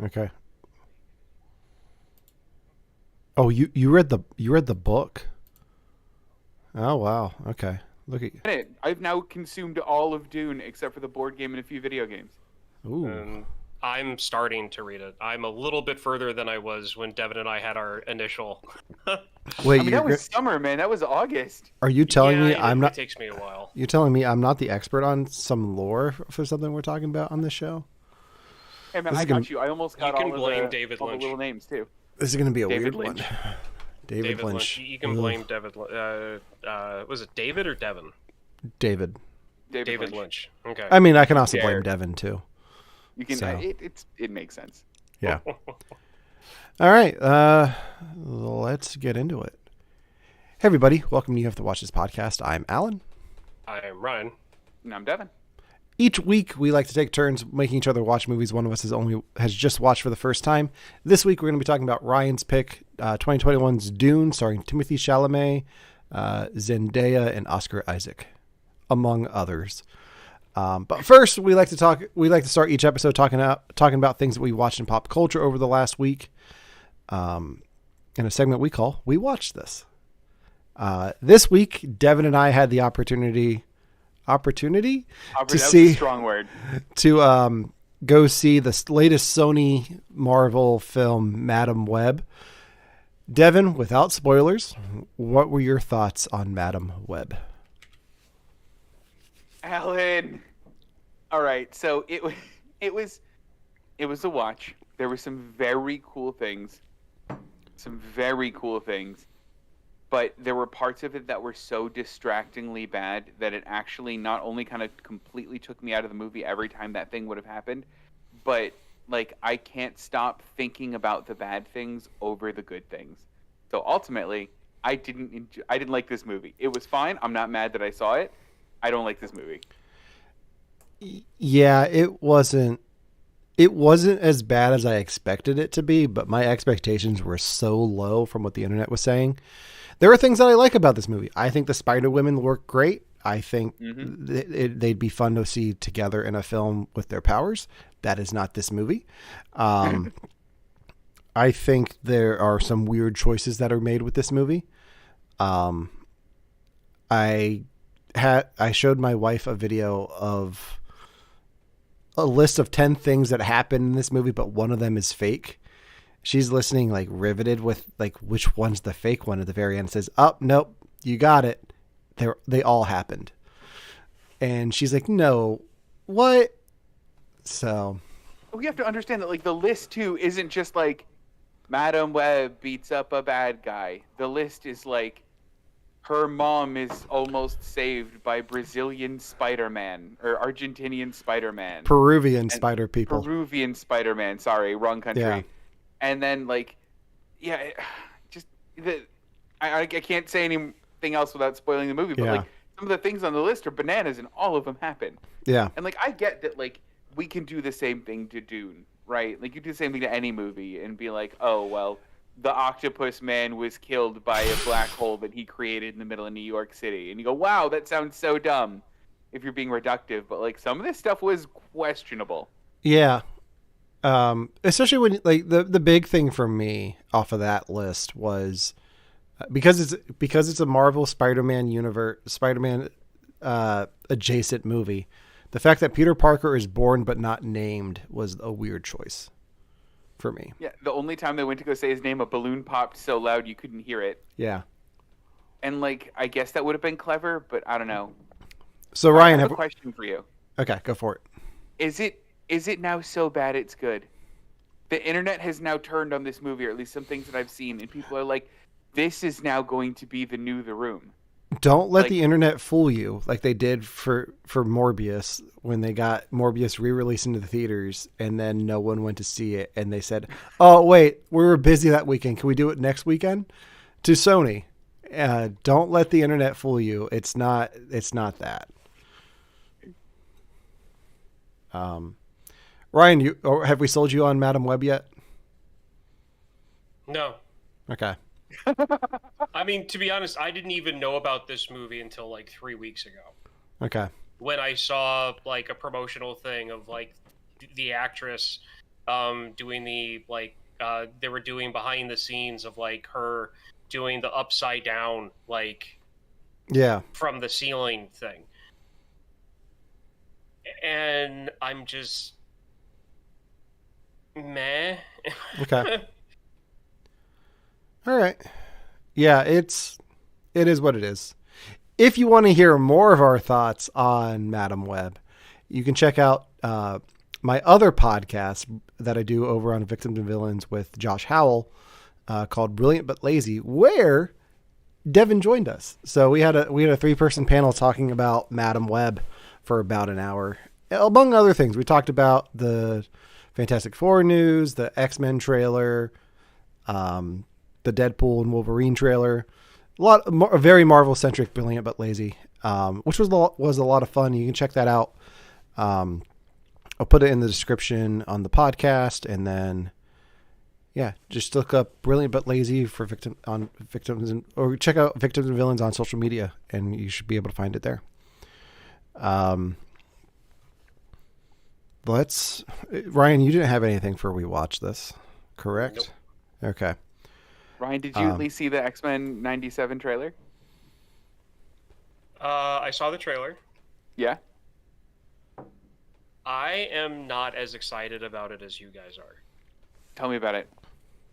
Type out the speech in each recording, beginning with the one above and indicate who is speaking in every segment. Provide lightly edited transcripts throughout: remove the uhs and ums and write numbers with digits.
Speaker 1: Okay. Oh, you read the book? Oh wow. Okay. Look at you.
Speaker 2: I've now consumed all of Dune except for the board game and a few video games.
Speaker 1: Ooh.
Speaker 3: And I'm starting to read it. I'm a little bit further than I was when Devon and I had our initial.
Speaker 1: Wait,
Speaker 2: I mean, that was summer, man. That was August.
Speaker 1: are you telling me I'm
Speaker 3: It
Speaker 1: not?
Speaker 3: takes me a while.
Speaker 1: You're telling me I'm not the expert on some lore for something we're talking about on this show?
Speaker 2: Hey, man,
Speaker 1: This
Speaker 2: I
Speaker 1: is gonna-
Speaker 2: got you. I almost got
Speaker 3: can
Speaker 2: all
Speaker 3: blame
Speaker 2: of
Speaker 3: David
Speaker 2: all the
Speaker 3: Lynch.
Speaker 2: little names, too.
Speaker 1: This is gonna be a
Speaker 2: David
Speaker 1: weird
Speaker 2: Lynch.
Speaker 1: one. David Lynch.
Speaker 3: You can blame David. Was it David or Devon?
Speaker 1: David.
Speaker 3: David Lynch. Okay.
Speaker 1: I mean, I can also blame
Speaker 2: Dare.
Speaker 1: Devin too.
Speaker 2: You can.
Speaker 1: So.
Speaker 2: It makes sense.
Speaker 1: Yeah. All right. Let's get into it. Hey, everybody. Welcome to You Have to Watch This podcast. I'm Alan.
Speaker 3: I'm Ryan.
Speaker 2: And I'm Devin.
Speaker 1: Each week, we like to take turns making each other watch movies one of us has just watched for the first time. This week, we're going to be talking about Ryan's pick, 2021's Dune, starring Timothée Chalamet, Zendaya, and Oscar Isaac, among others. But first, we like to start each episode talking about things that we watched in pop culture over the last week, in a segment we call "We Watched This." This week, Devin and I had the opportunity to see
Speaker 2: a strong word.
Speaker 1: to go see the latest Sony Marvel film, Madam Web. Devin, without spoilers, what were your thoughts on Madam Web?
Speaker 2: Alan. All right, so it was a watch. There were some very cool things, but there were parts of it that were so distractingly bad that it actually not only kind of completely took me out of the movie every time that thing would have happened, but like I can't stop thinking about the bad things over the good things. So ultimately, I didn't like this movie. It was fine. I'm not mad that I saw it. I don't like this movie.
Speaker 1: Yeah, it wasn't as bad as I expected it to be, but my expectations were so low from what the internet was saying. There are things that I like about this movie. I think the Spider Women look great. I think they'd be fun to see together in a film with their powers. That is not this movie. I think there are some weird choices that are made with this movie. I showed my wife a video of a list of 10 things that happen in this movie, but one of them is fake. She's listening like riveted with like which one's the fake one at the very end. Says, "Oh, nope, you got it. They all happened." And she's like, "No, what?" So
Speaker 2: We have to understand that like the list too isn't just like Madam Web beats up a bad guy. The list is like her mom is almost saved by Brazilian Spider-Man or Argentinian Spider-Man.
Speaker 1: Peruvian spider people.
Speaker 2: Peruvian Spider-Man. Sorry, wrong country.
Speaker 1: Yeah.
Speaker 2: And then like, yeah, I can't say anything else without spoiling the movie. But
Speaker 1: Yeah.
Speaker 2: like some of the things on the list are bananas, and all of them happen.
Speaker 1: Yeah.
Speaker 2: And like I get that like we can do the same thing to Dune, right? Like you do the same thing to any movie and be like, oh well, the octopus man was killed by a black hole that he created in the middle of New York City. And you go, wow, that sounds so dumb if you're being reductive. But like some of this stuff was questionable.
Speaker 1: Yeah. Especially when like the big thing for me off of that list was because it's a Marvel Spider-Man universe, Spider-Man adjacent movie. The fact that Peter Parker is born but not named was a weird choice for me.
Speaker 2: Yeah, the only time they went to go say his name, a balloon popped so loud you couldn't hear it.
Speaker 1: Yeah.
Speaker 2: And like, I guess that would have been clever, but I don't know.
Speaker 1: So Ryan,
Speaker 2: I have a question for you.
Speaker 1: Okay, go for it.
Speaker 2: Is it now so bad it's good? The internet has now turned on this movie, or at least some things that I've seen, and people are like, this is now going to be the new The Room.
Speaker 1: Don't let
Speaker 2: Like-
Speaker 1: the internet fool you like they did for Morbius when they got Morbius re-released into the theaters and then no one went to see it and they said, "Oh wait, we were busy that weekend. Can we do it next weekend?" To Sony. Don't let the internet fool you. It's not that. Ryan, have we sold you on Madam Web yet?
Speaker 3: No.
Speaker 1: Okay.
Speaker 3: I mean, to be honest, I didn't even know about this movie until like 3 weeks ago.
Speaker 1: Okay.
Speaker 3: When I saw like a promotional thing of like the actress doing the like they were doing behind the scenes of like her doing the upside down like
Speaker 1: Yeah.
Speaker 3: from the ceiling thing, and I'm just meh.
Speaker 1: Okay. All right. Yeah, it is what it is. If you want to hear more of our thoughts on Madam Web, you can check out my other podcast that I do over on Victims and Villains with Josh Howell called Brilliant But Lazy, where Devon joined us. So we had a 3-person panel talking about Madam Web for about an hour. Among other things, we talked about the Fantastic Four news, the X-Men trailer, the Deadpool and Wolverine trailer. A very Marvel centric, Brilliant But Lazy, which was a lot of fun. You can check that out. I'll put it in the description on the podcast, and then just look up Brilliant But Lazy for victims, or check out Victims and Villains on social media, and you should be able to find it there. Ryan, you didn't have anything for We Watch This, correct? Nope. Okay.
Speaker 2: Ryan, did you at least see the X-Men 97 trailer?
Speaker 3: I saw the trailer.
Speaker 2: Yeah.
Speaker 3: I am not as excited about it as you guys are.
Speaker 2: Tell me about it.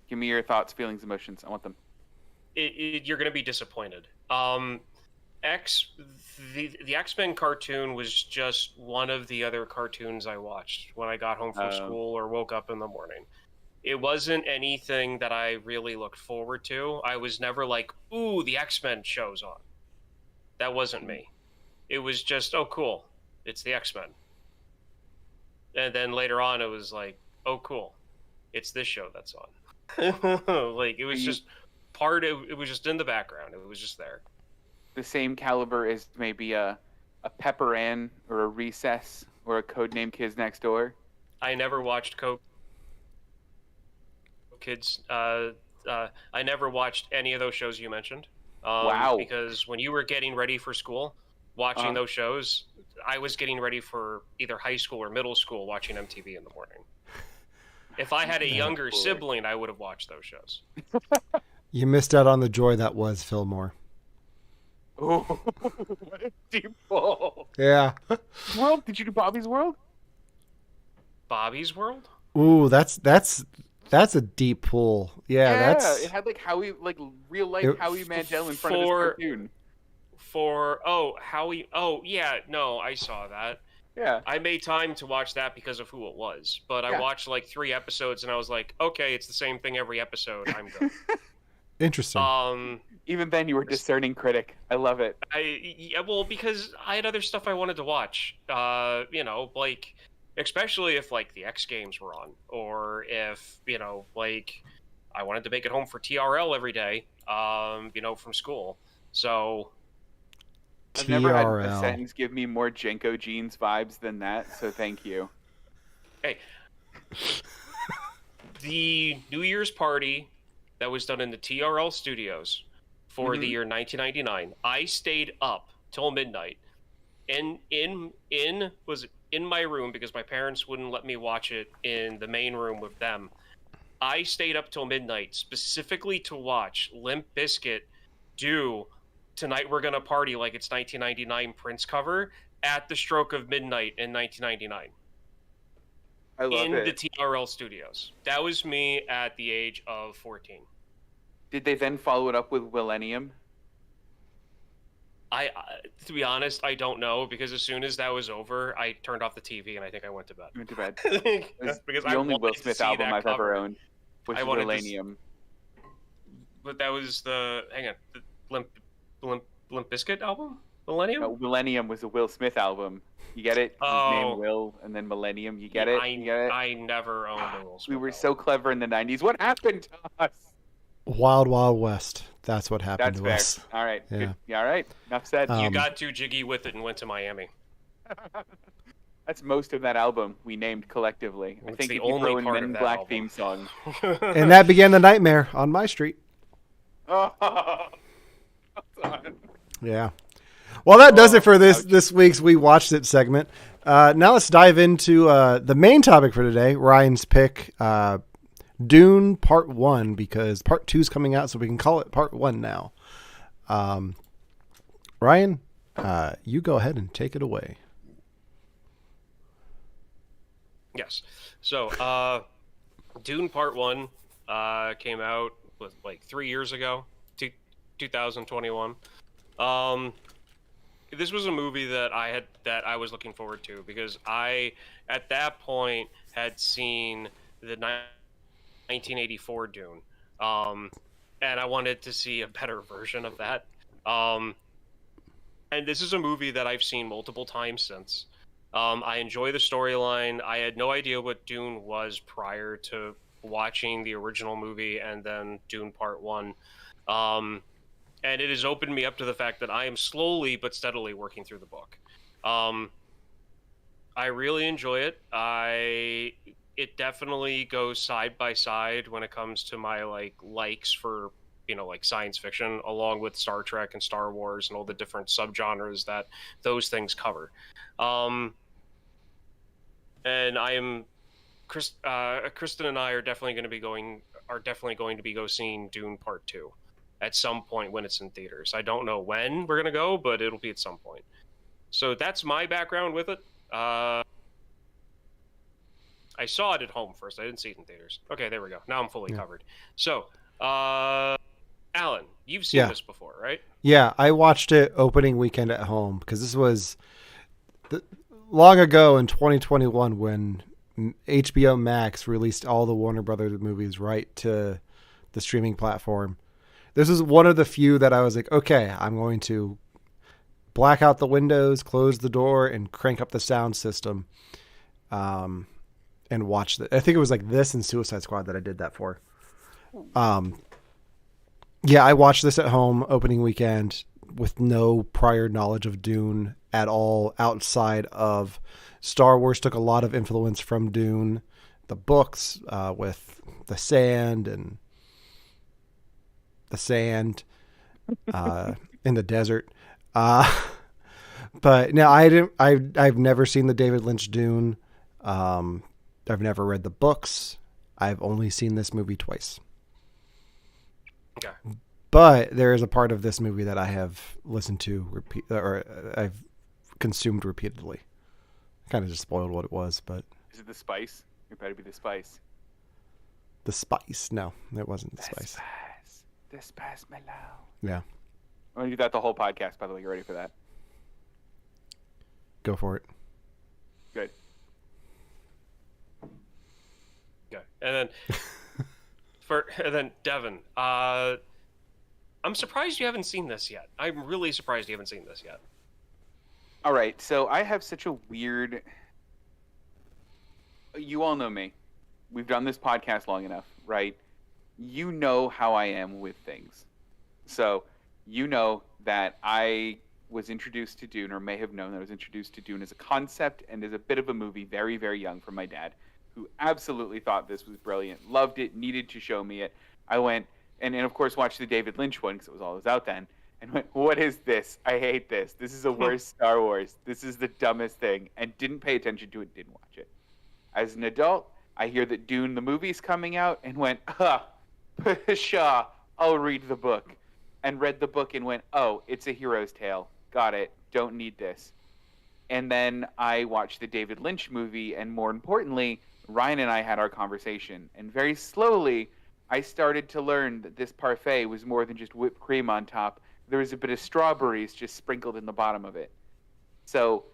Speaker 2: Give me your thoughts, feelings, emotions. I want them.
Speaker 3: You're going to be disappointed. The X-Men cartoon was just one of the other cartoons I watched when I got home from school or woke up in the morning. It wasn't anything that I really looked forward to. I was never like, ooh, the X-Men show's on. That wasn't me. It was just, oh, cool. It's the X-Men. And then later on, it was like, oh, cool. It's this show that's on. Like, it was just it was just in the background. It was just there.
Speaker 2: The same caliber as maybe a Pepper Ann or a Recess or a Codename Kids Next Door.
Speaker 3: I never watched Kids. I never watched any of those shows you mentioned.
Speaker 2: Wow.
Speaker 3: Because when you were getting ready for school, watching those shows, I was getting ready for either high school or middle school watching MTV in the morning. If I had a younger sibling, I would have watched those shows.
Speaker 1: You missed out on the joy that was Fillmore.
Speaker 2: Oh, what a deep pull.
Speaker 1: Yeah.
Speaker 2: World? Did you do Bobby's World?
Speaker 3: Bobby's World?
Speaker 1: Ooh, that's a deep pull. Yeah,
Speaker 2: it had like real life Howie Mandel in front of his cartoon.
Speaker 3: Howie. Oh, yeah, no, I saw that.
Speaker 2: Yeah.
Speaker 3: I made time to watch that because of who it was, but I watched like 3 episodes and I was like, okay, it's the same thing every episode. I'm good.
Speaker 1: Interesting.
Speaker 2: Even then, you were a discerning critic. I love it.
Speaker 3: Because I had other stuff I wanted to watch. Like, especially if like the X Games were on, or if like I wanted to make it home for TRL every day. From school. So
Speaker 2: I've never had a sentence give me more Jenko Jeans vibes than that. So thank you.
Speaker 3: Hey, the New Year's party that was done in the TRL studios for the year 1999. I stayed up till midnight, and was in my room because my parents wouldn't let me watch it in the main room with them. I stayed up till midnight specifically to watch Limp Bizkit do "Tonight We're Gonna Party Like It's 1999" Prince cover at the stroke of midnight in 1999.
Speaker 2: I love
Speaker 3: in
Speaker 2: it.
Speaker 3: the TRL studios. That was me at the age of 14.
Speaker 2: Did they then follow it up with Millennium?
Speaker 3: I to be honest, I don't know, because as soon as that was over, I turned off the TV and I think I went to bed.
Speaker 2: You went to bed.
Speaker 3: Because
Speaker 2: the only Will Smith album I've ever owned was Millennium.
Speaker 3: But that was the Limp Bizkit album? Millennium?
Speaker 2: No, Millennium was a Will Smith album. You get it? His name Will, and then Millennium. You get it? You get it?
Speaker 3: I never owned a Will Smith
Speaker 2: We were
Speaker 3: album.
Speaker 2: so clever in the 90s. What happened to us?
Speaker 1: Wild Wild West. That's what happened to us.
Speaker 2: All right.
Speaker 1: Yeah.
Speaker 2: Good. Yeah, all right. Enough said.
Speaker 3: You got too jiggy with it and went to Miami.
Speaker 2: That's most of that album we named collectively. I think
Speaker 3: the
Speaker 2: if you
Speaker 3: only
Speaker 2: throw in
Speaker 3: part
Speaker 2: Men
Speaker 3: of
Speaker 2: in
Speaker 3: that
Speaker 2: Black
Speaker 3: album.
Speaker 2: theme song.
Speaker 1: And that began the nightmare on my street. Yeah. Well, that does it for this week's We Watched It segment. Now let's dive into the main topic for today, Ryan's pick, Dune Part 1, because Part 2 is coming out, so we can call it Part 1 now. Ryan, you go ahead and take it away.
Speaker 3: Yes. So, Dune Part 1 came out like 3 years ago, 2021. This was a movie that I was looking forward to because I, at that point, had seen the 1984 Dune, and I wanted to see a better version of that. And this is a movie that I've seen multiple times since. I enjoy the storyline. I had no idea what Dune was prior to watching the original movie and then Dune Part 1. And it has opened me up to the fact that I am slowly but steadily working through the book. I really enjoy it. It definitely goes side by side when it comes to my likes for like science fiction, along with Star Trek and Star Wars and all the different subgenres that those things cover. And I am Kristen and I are definitely going to be go seeing Dune Part 2 at some point when it's in theaters. I don't know when we're going to go, but it'll be at some point. So that's my background with it. I saw it at home first. I didn't see it in theaters. Okay, there we go. Now I'm fully covered. So, Alan, you've seen this before, right?
Speaker 1: Yeah, I watched it opening weekend at home because this was long ago in 2021 when HBO Max released all the Warner Brothers movies right to the streaming platform. This is one of the few that I was like, okay, I'm going to black out the windows, close the door, and crank up the sound system, and watch I think it was like this and Suicide Squad that I did that for. Yeah, I watched this at home opening weekend with no prior knowledge of Dune at all outside of Star Wars. Took a lot of influence from Dune, the books, with the sand in the desert. But no, I've never seen the David Lynch Dune. I've never read the books. I've only seen this movie twice.
Speaker 3: Okay.
Speaker 1: But there is a part of this movie that I have listened to or I've consumed repeatedly. Kind of just spoiled what it was, but
Speaker 2: is it the spice? It better be the spice.
Speaker 1: The spice? No, it wasn't the spice.
Speaker 2: The spice mellow.
Speaker 1: Yeah.
Speaker 2: I'm gonna do that the whole podcast. By the way, you ready for that?
Speaker 1: Go for it.
Speaker 2: Good.
Speaker 3: Okay, and then Devon, I'm surprised you haven't seen this yet. I'm really surprised you haven't seen this yet.
Speaker 2: All right, so I have such a weird. You all know me. We've done this podcast long enough, right? You know how I am with things. So you know that I was introduced to Dune, or may have known that I was introduced to Dune as a concept and as a bit of a movie very, very young from my dad, who absolutely thought this was brilliant, loved it, needed to show me it. I went and of course watched the David Lynch one because it was all that was out then, and went, what is this? I hate this. This is the worst Star Wars. This is the dumbest thing, and didn't pay attention to it, didn't watch it. As an adult, I hear that Dune the movie's coming out and went, pshaw, I'll read the book. And read the book and went, oh, it's a hero's tale. Got it. Don't need this. And then I watched the David Lynch movie, and more importantly, Ryan and I had our conversation. And very slowly, I started to learn that this parfait was more than just whipped cream on top. There was a bit of strawberries just sprinkled in the bottom of it. So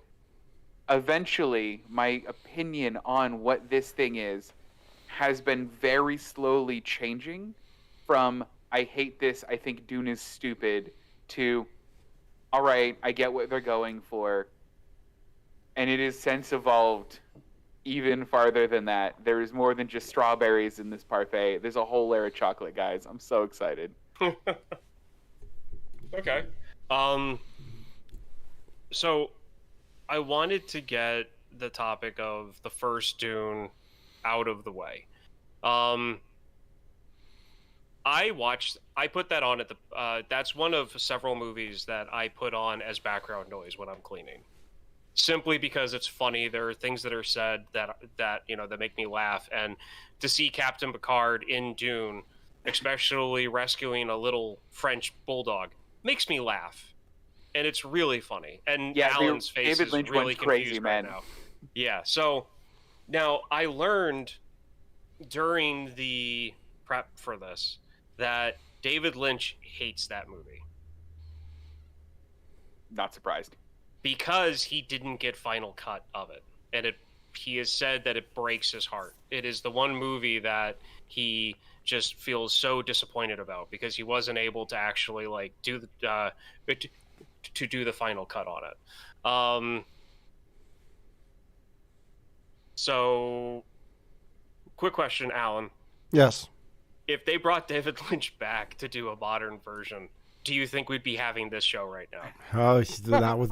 Speaker 2: eventually, my opinion on what this thing is has been very slowly changing from I hate this, I think Dune is stupid, to all right, I get what they're going for. And it has since evolved even farther than that. There is more than just strawberries in this parfait. There's a whole layer of chocolate, guys. I'm so excited.
Speaker 3: Okay. So I wanted to get the topic of the first Dune out of the way. I put that on at the, that's one of several movies that I put on as background noise when I'm cleaning. simply because it's funny. There are things that are said that that make me laugh, and to see Captain Picard in Dune, especially rescuing a little French bulldog, makes me laugh, and it's really funny. And
Speaker 2: Yeah,
Speaker 3: Alan's face
Speaker 2: David
Speaker 3: is
Speaker 2: Lynch
Speaker 3: really
Speaker 2: went crazy,
Speaker 3: confused right
Speaker 2: man.
Speaker 3: now. Yeah, so now I learned during the prep for this that David Lynch hates that movie
Speaker 2: Not surprised.
Speaker 3: because he didn't get final cut of it, and he has said that it breaks his heart. It is the one movie that he just feels so disappointed about because he wasn't able to actually like do the to do the final cut on it. So quick question, Alan.
Speaker 1: Yes.
Speaker 3: If they brought David Lynch back to do a modern version, do you think we'd be having this show right now?
Speaker 1: Oh,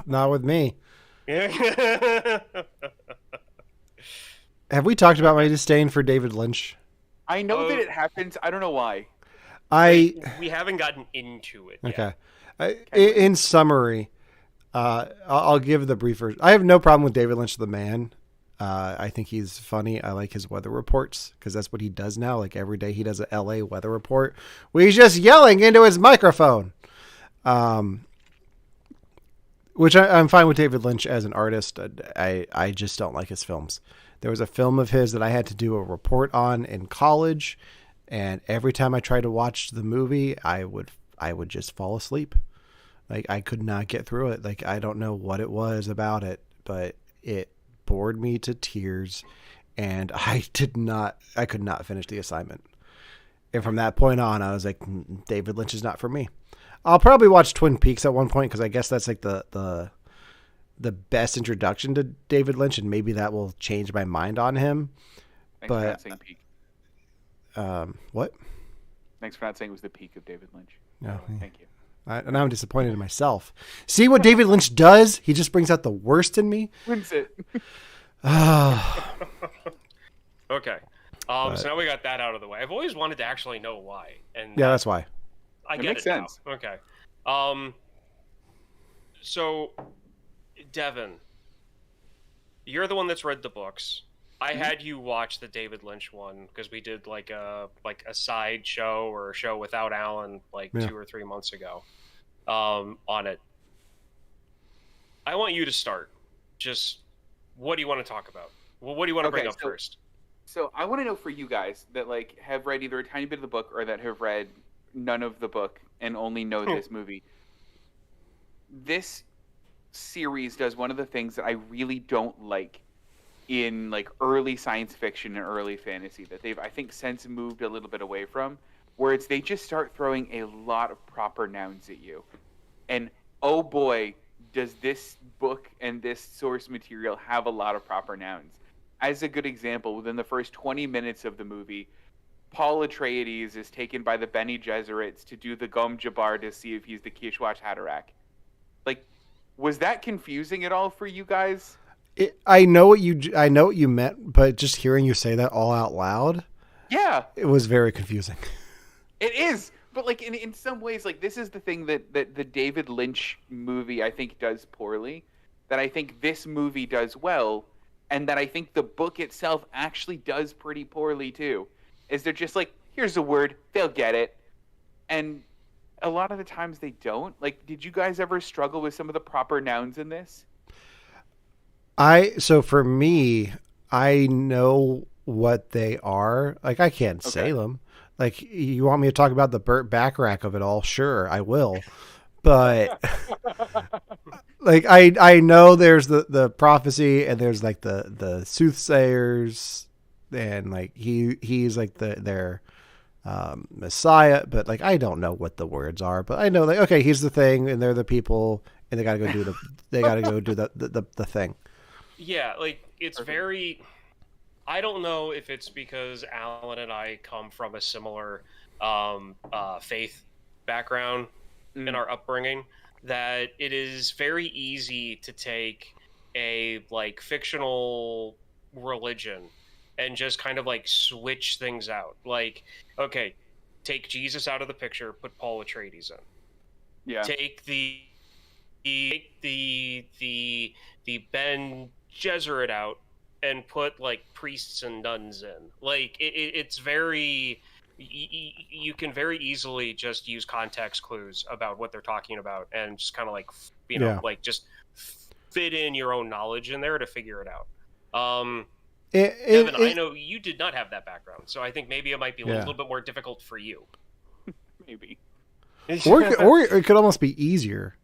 Speaker 1: not with me.
Speaker 3: Yeah.
Speaker 1: Have we talked about my disdain for David Lynch?
Speaker 2: I know that it happens. I don't know why.
Speaker 3: We haven't gotten into it yet.
Speaker 1: Okay. In summary, I'll give the brief version. I have no problem with David Lynch, the man. I think he's funny. I like his weather reports because that's what he does now. Like every day he does a LA weather report where he's just yelling into his microphone. Which I'm fine with David Lynch as an artist. I just don't like his films. There was a film of his that I had to do a report on in college, and every time I tried to watch the movie, I would just fall asleep. Like I could not get through it. Like I don't know what it was about it, but it bored me to tears, and I could not finish the assignment. And from that point on, I was like, David Lynch is not for me. I'll probably watch Twin Peaks at one point because I guess that's like the best introduction to David Lynch, and maybe that will change my mind on him.
Speaker 2: Thanks for not saying peak.
Speaker 1: What?
Speaker 2: Thanks for not saying it was the peak of David Lynch.
Speaker 1: No,
Speaker 2: thank you.
Speaker 1: And I'm disappointed in myself. See what David Lynch does? He just brings out the worst in me.
Speaker 2: Wins it.
Speaker 3: Okay. So now we got that out of the way. I've always wanted to actually know why, and
Speaker 1: yeah, that's why.
Speaker 3: I get
Speaker 2: makes
Speaker 3: it now.
Speaker 2: sense.
Speaker 3: Okay. So, Devon, you're the one that's read the books. I had you watch the David Lynch one because we did like a side show or a show without Alan 2 or 3 months ago on it. I want you to start. Just what do you want to talk about? Well, what do you want to bring up first?
Speaker 2: So I want to know for you guys that have read either a tiny bit of the book or that have read none of the book and only know this movie. This series does one of the things that I really don't like in early science fiction and early fantasy that they've, I think, since moved a little bit away from, where they just start throwing a lot of proper nouns at you. And oh boy, does this book and this source material have a lot of proper nouns. As a good example, within the first 20 minutes of the movie, Paul Atreides is taken by the Bene Gesserits to do the Gom Jabbar to see if he's the Kishwash Haderach. Was that confusing at all for you guys?
Speaker 1: I know what you meant, but just hearing you say that all out loud,
Speaker 2: yeah,
Speaker 1: it was very confusing.
Speaker 2: It is, but in some ways, this is the thing that the David Lynch movie I think does poorly, that I think this movie does well, and that I think the book itself actually does pretty poorly too. Is they're just here's a word, they'll get it, and a lot of the times they don't. Did you guys ever struggle with some of the proper nouns in this?
Speaker 1: So for me, I know what they are. I can't say them. You want me to talk about the Burt Bacharach of it all? Sure, I will. But I know there's the prophecy and there's the soothsayers and he's their Messiah, but I don't know what the words are, but I know okay, he's the thing and they're the people and they gotta go do the thing.
Speaker 3: Yeah, it's very. I don't know if it's because Alan and I come from a similar faith background in our upbringing, that it is very easy to take a fictional religion and just kind of switch things out. Okay, take Jesus out of the picture, put Paul Atreides in.
Speaker 2: Yeah.
Speaker 3: Take the the Ben Gesserit out and put like priests and nuns in. Like it's very you can very easily just use context clues about what they're talking about and just kind of like like just fit in your own knowledge in there to figure it out. Devon, I know you did not have that background, so I think maybe it might be a little bit more difficult for you.
Speaker 2: Maybe.
Speaker 1: or it could almost be easier,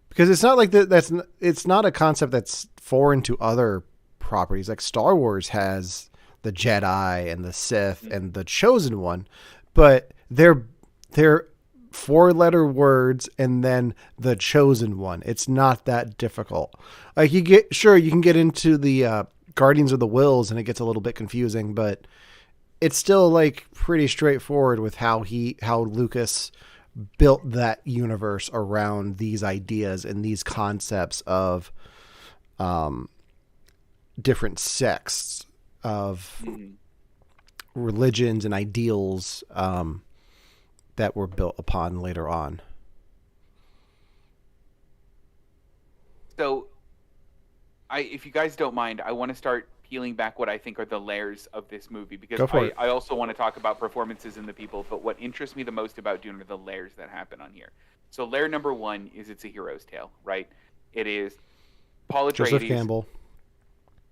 Speaker 1: because it's not like it's not a concept that's foreign to other properties. Like Star Wars has the Jedi and the Sith and the Chosen One, but they're 4-letter words and then the Chosen One. It's not that difficult. Like you can get into the Guardians of the Wills and it gets a little bit confusing, but it's still like pretty straightforward with how Lucas built that universe around these ideas and these concepts of different sects of religions and ideals that were built upon later on.
Speaker 2: So, if you guys don't mind, I want to start peeling back what I think are the layers of this movie, because I also want to talk about performances and the people, but what interests me the most about Dune are the layers that happen on here. So layer number 1 is it's a hero's tale, right? It is Paul Atreides.
Speaker 1: Joseph Campbell.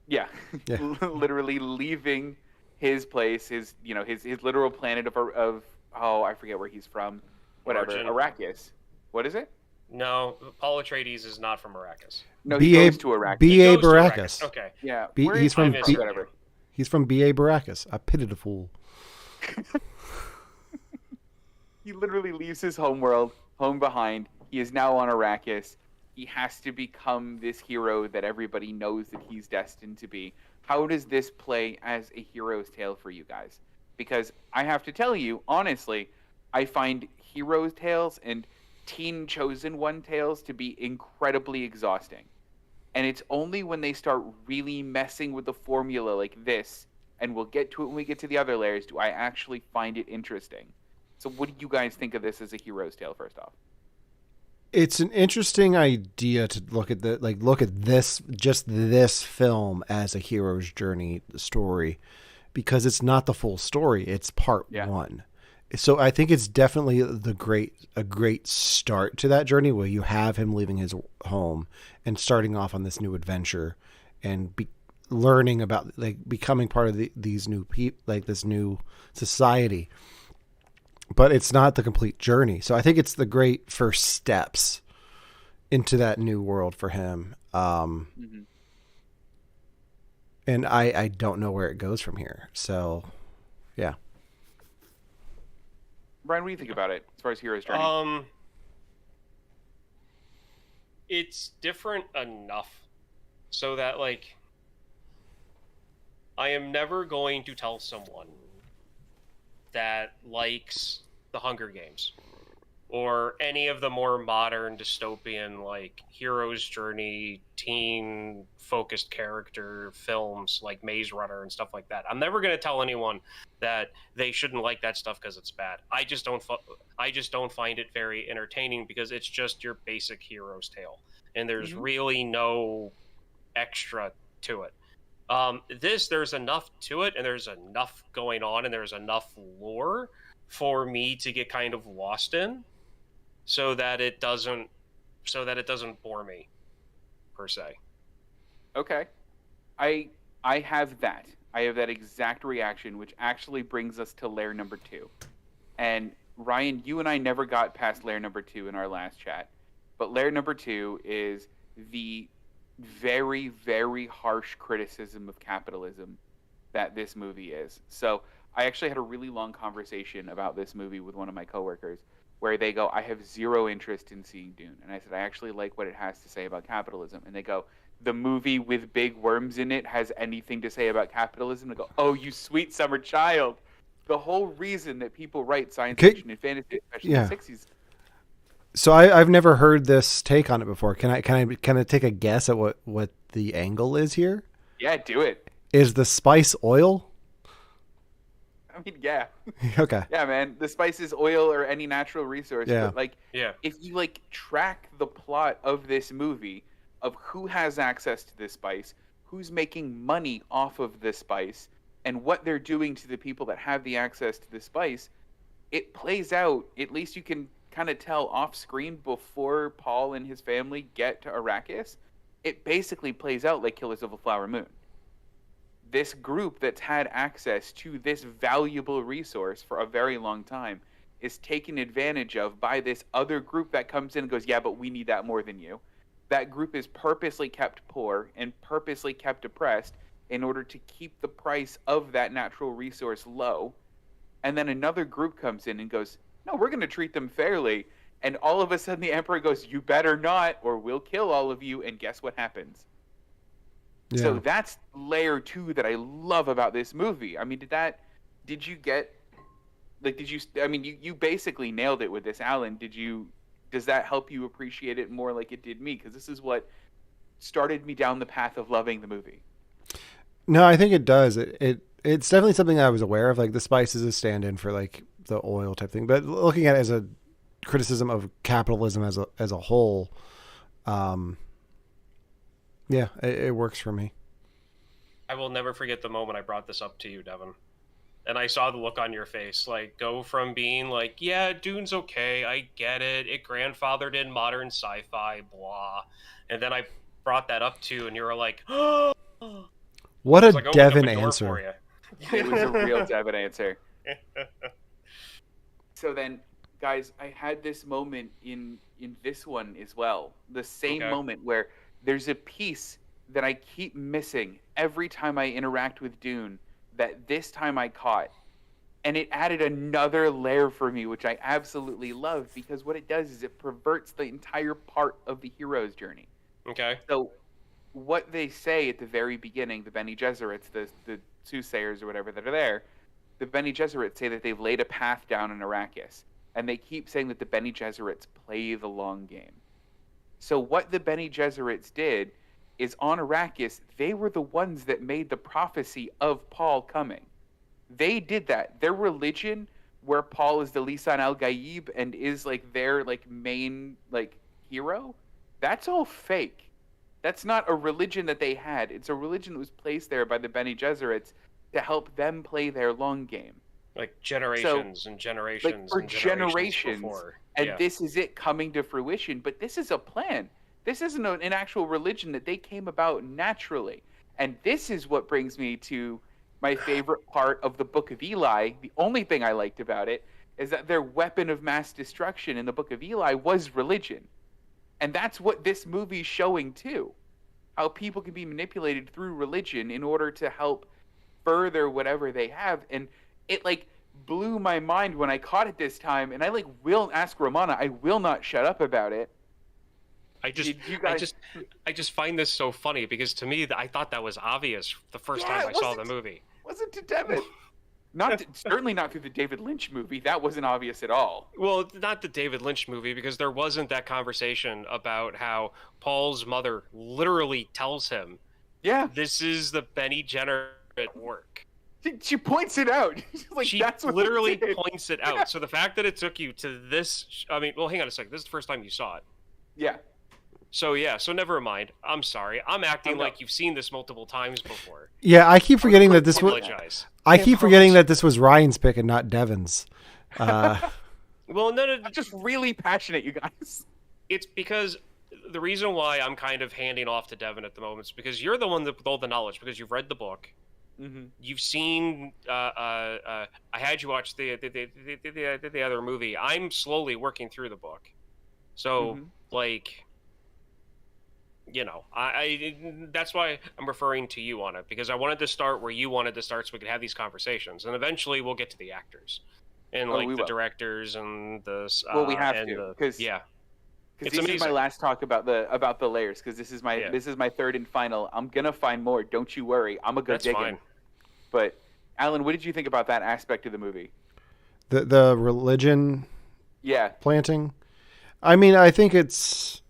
Speaker 2: Yeah. Literally leaving his place, his literal planet of I forget where he's from. Whatever. Arrakis. What is it?
Speaker 3: No, Paul Atreides is not from Arrakis.
Speaker 2: No, he goes to Arrakis.
Speaker 1: B.A. Baracus.
Speaker 3: Okay.
Speaker 2: Yeah.
Speaker 1: He's from
Speaker 2: whatever.
Speaker 1: He's from B.A. Baracus. I pity the fool.
Speaker 2: He literally leaves his home behind. He is now on Arrakis. He has to become this hero that everybody knows that he's destined to be. How does this play as a hero's tale for you guys? Because I have to tell you, honestly, I find hero's tales and teen Chosen One tales to be incredibly exhausting. And it's only when they start really messing with the formula like this, and we'll get to it when we get to the other layers, do I actually find it interesting. So what do you guys think of this as a hero's tale, first off?
Speaker 1: It's an interesting idea to look at this film as a hero's journey story, because it's not the full story. It's part 1. So I think it's definitely a great start to that journey, where you have him leaving his home and starting off on this new adventure and learning about, like, becoming part of these new people, like this new society. But it's not the complete journey. So I think it's the great first steps into that new world for him. And I don't know where it goes from here. So, yeah.
Speaker 2: Brian, what do you think about it as far as hero's journey?
Speaker 3: It's different enough so that, like, I am never going to tell someone that likes the Hunger Games or any of the more modern dystopian, like, hero's journey, teen focused character films like Maze Runner and stuff like that. I'm never going to tell anyone that they shouldn't like that stuff because it's bad. I just don't find it very entertaining, because it's just your basic hero's tale, and there's really no extra to it. There's enough to it, and there's enough going on, and there's enough lore for me to get kind of lost in, so that it doesn't bore me, per se.
Speaker 2: Okay. I have that. I have that exact reaction, which actually brings us to layer number 2. And Ryan, you and I never got past layer number 2 in our last chat. But layer number 2 is the very, very harsh criticism of capitalism that this movie is. So I actually had a really long conversation about this movie with one of my coworkers, where they go, I have zero interest in seeing Dune. And I said, I actually like what it has to say about capitalism. And they go, the movie with big worms in it has anything to say about capitalism? I go, oh, you sweet summer child. The whole reason that people write science fiction and fantasy, especially in the 60s.
Speaker 1: So I've never heard this take on it before. Can I take a guess at what the angle is here?
Speaker 2: Yeah, do it.
Speaker 1: Is the spice oil?
Speaker 2: I mean, yeah.
Speaker 1: Okay.
Speaker 2: Yeah, man. The spice is oil or any natural resource.
Speaker 1: Yeah.
Speaker 2: But like,
Speaker 3: Yeah.
Speaker 2: if you like track the plot of this movie of who has access to this spice, who's making money off of this spice, and what they're doing to the people that have the access to the spice, it plays out. At least you can kind of tell off screen before Paul and his family get to Arrakis. It basically plays out like Killers of the Flower Moon. This group that's had access to this valuable resource for a very long time is taken advantage of by this other group that comes in and goes, yeah, but we need that more than you. That group is purposely kept poor and purposely kept oppressed in order to keep the price of that natural resource low. And then another group comes in and goes, no, we're going to treat them fairly. And all of a sudden the Emperor goes, you better not, or we'll kill all of you. And guess what happens?
Speaker 1: Yeah.
Speaker 2: So that's layer 2 that I love about this movie. I mean, you basically nailed it with this, Alan. Does that help you appreciate it more like it did me? Because this is what started me down the path of loving the movie.
Speaker 1: No, I think it does. It's definitely something I was aware of. Like the spice is a stand-in for like the oil type thing, but looking at it as a criticism of capitalism as a whole, yeah, it works for me.
Speaker 3: I will never forget the moment I brought this up to you, Devon. And I saw the look on your face, like, go from being like, yeah, Dune's okay, I get it, it grandfathered in modern sci-fi, blah. And then I brought that up to you, and you were like, oh.
Speaker 1: What a
Speaker 3: like,
Speaker 1: Devon answer.
Speaker 2: It was a real Devon answer. So then, guys, I had this moment in this one as well. The same moment where there's a piece that I keep missing every time I interact with Dune that this time I caught. And it added another layer for me, which I absolutely love, because what it does is it perverts the entire part of the hero's journey.
Speaker 3: Okay.
Speaker 2: So what they say at the very beginning, the Bene Gesserits, the soothsayers or whatever that are there, the Bene Gesserits say that they've laid a path down in Arrakis. And they keep saying that the Bene Gesserits play the long game. So what the Bene Gesserits did is on Arrakis, they were the ones that made the prophecy of Paul coming. They did that. Their religion, where Paul is the Lisan al-Gaib and is like their like main like hero, that's all fake. That's not a religion that they had. It's a religion that was placed there by the Bene Gesserits to help them play their long game.
Speaker 3: Like generations and generations
Speaker 2: like for
Speaker 3: and generations
Speaker 2: before. And this is it coming to fruition. But this is a plan. This isn't an actual religion that they came about naturally. And this is what brings me to my favorite part of the Book of Eli. The only thing I liked about it is that their weapon of mass destruction in the Book of Eli was religion. And that's what this movie's showing too. How people can be manipulated through religion in order to help further whatever they have. And it like blew my mind when I caught it this time. And I like will ask Romana, I will not shut up about it.
Speaker 3: I just find this so funny because to me, I thought that was obvious the first time I saw the movie.
Speaker 2: Wasn't to Devon. Certainly not through the David Lynch movie. That wasn't obvious at all.
Speaker 3: Well, not the David Lynch movie, because there wasn't that conversation about how Paul's mother literally tells him,
Speaker 2: yeah,
Speaker 3: this is the Bene Gesserit work.
Speaker 2: She points it out. Like,
Speaker 3: she
Speaker 2: that's what
Speaker 3: literally points it out. Yeah. So the fact that it took you to this, I mean, well, hang on a second. This is the first time you saw it.
Speaker 2: Yeah.
Speaker 3: So never mind. I'm sorry. I'm acting like you've seen this multiple times before.
Speaker 1: Yeah, I keep forgetting that this was. I keep forgetting that this was Ryan's pick and not Devon's.
Speaker 3: Well, no,
Speaker 2: I'm just really passionate, you guys.
Speaker 3: It's because the reason why I'm kind of handing off to Devon at the moment is because you're the one with all the knowledge, because you've read the book.
Speaker 2: Mm-hmm.
Speaker 3: You've seen. I had you watch the other movie. I'm slowly working through the book, so like. You know, I that's why I'm referring to you on it, because I wanted to start where you wanted to start so we could have these conversations, and eventually we'll get to the actors and the directors and the
Speaker 2: we have to, because this is my last talk about the layers, because this is my third and final. I'm gonna find more. Don't you worry. I'm gonna go digging. But Alan, what did you think about that aspect of the movie?
Speaker 1: The religion, planting. I mean, I think it's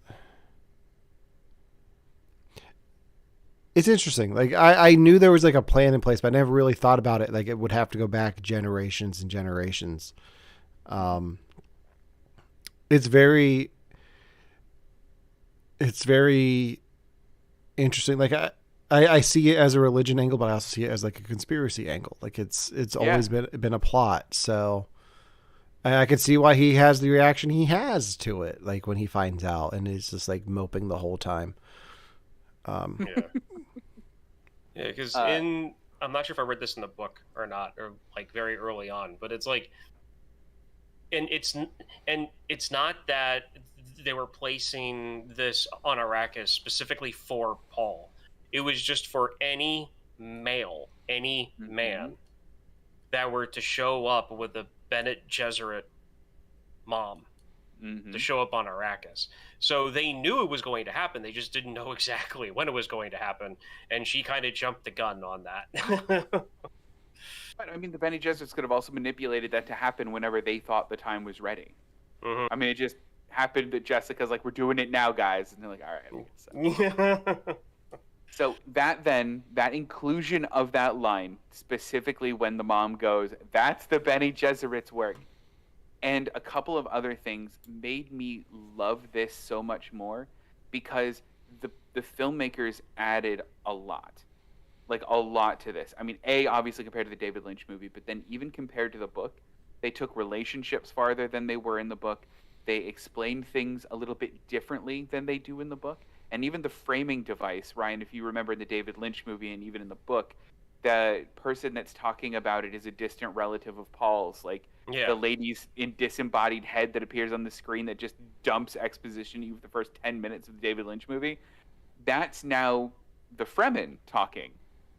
Speaker 1: It's interesting. Like I knew there was like a plan in place, but I never really thought about it. Like it would have to go back generations and generations. Um, it's very, it's very interesting. Like I see it as a religion angle, but I also see it as like a conspiracy angle. Like it's
Speaker 2: Yeah.
Speaker 1: always been a plot. So I could see why he has the reaction he has to it. Like when he finds out, and he's just like moping the whole time.
Speaker 3: Yeah. Yeah, because
Speaker 2: Uh,
Speaker 3: I'm not sure if I read this in the book or not, or like very early on, but it's like, and it's not that they were placing this on Arrakis specifically for Paul. It was just for any male, any
Speaker 2: mhm,
Speaker 3: man that were to show up with a Bennett Gesserit mom to
Speaker 2: mhm.
Speaker 3: show up on Arrakis. So they knew it was going to happen. They just didn't know exactly when it was going to happen, and she kind of jumped the gun on that.
Speaker 2: But I mean, the Bene Gesserits could have also manipulated that to happen whenever they thought the time was ready.
Speaker 3: Mhm.
Speaker 2: I mean, it just happened that Jessica's like, "We're doing it now, guys," and they're like, "All right, I guess so." So that inclusion of that line, specifically when the mom goes, "That's the Bene Gesserit's work," and a couple of other things made me love this so much more because the filmmakers added a lot, like a lot to this. I mean, obviously compared to the David Lynch movie, but then even compared to the book, they took relationships farther than they were in the book. They explained things a little bit differently than they do in the book. And even the framing device, Ryan, if you remember in the David Lynch movie and even in the book, the person that's talking about it is a distant relative of Paul's. Like
Speaker 3: Yeah.
Speaker 2: the lady's in disembodied head that appears on the screen that just dumps exposition you for the first 10 minutes of the David Lynch movie. That's now the Fremen talking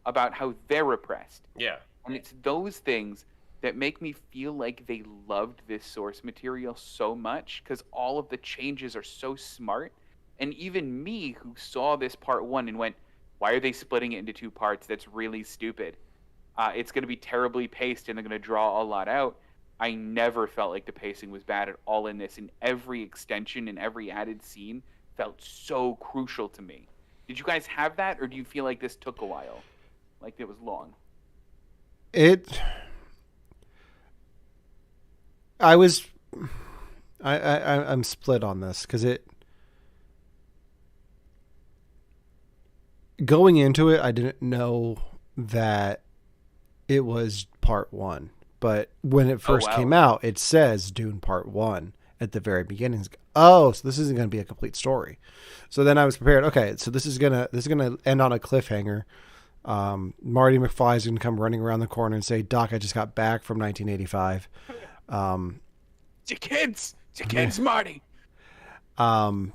Speaker 2: about how they're repressed.
Speaker 3: Yeah.
Speaker 2: And it's those things that make me feel like they loved this source material so much because all of the changes are so smart. And even me, who saw this part one and went, why are they splitting it into two parts? That's really stupid. It's going to be terribly paced and they're going to draw a lot out. I never felt like the pacing was bad at all in this. And every extension and every added scene felt so crucial to me. Did you guys have that, or do you feel like this took a while? Like it was long?
Speaker 1: It. I was. I'm split on this because it. Going into it, I didn't know that it was part one. But when it
Speaker 2: Oh,
Speaker 1: first
Speaker 2: wow.
Speaker 1: came out, it says Dune Part One at the very beginning. Oh, so this isn't going to be a complete story. So then I was prepared. Okay, so this is gonna end on a cliffhanger. Marty McFly is gonna come running around the corner and say, "Doc, I just got back from 1985." Um,
Speaker 2: It's your kids. It's your
Speaker 1: yeah.
Speaker 2: kids, Marty.
Speaker 1: Um,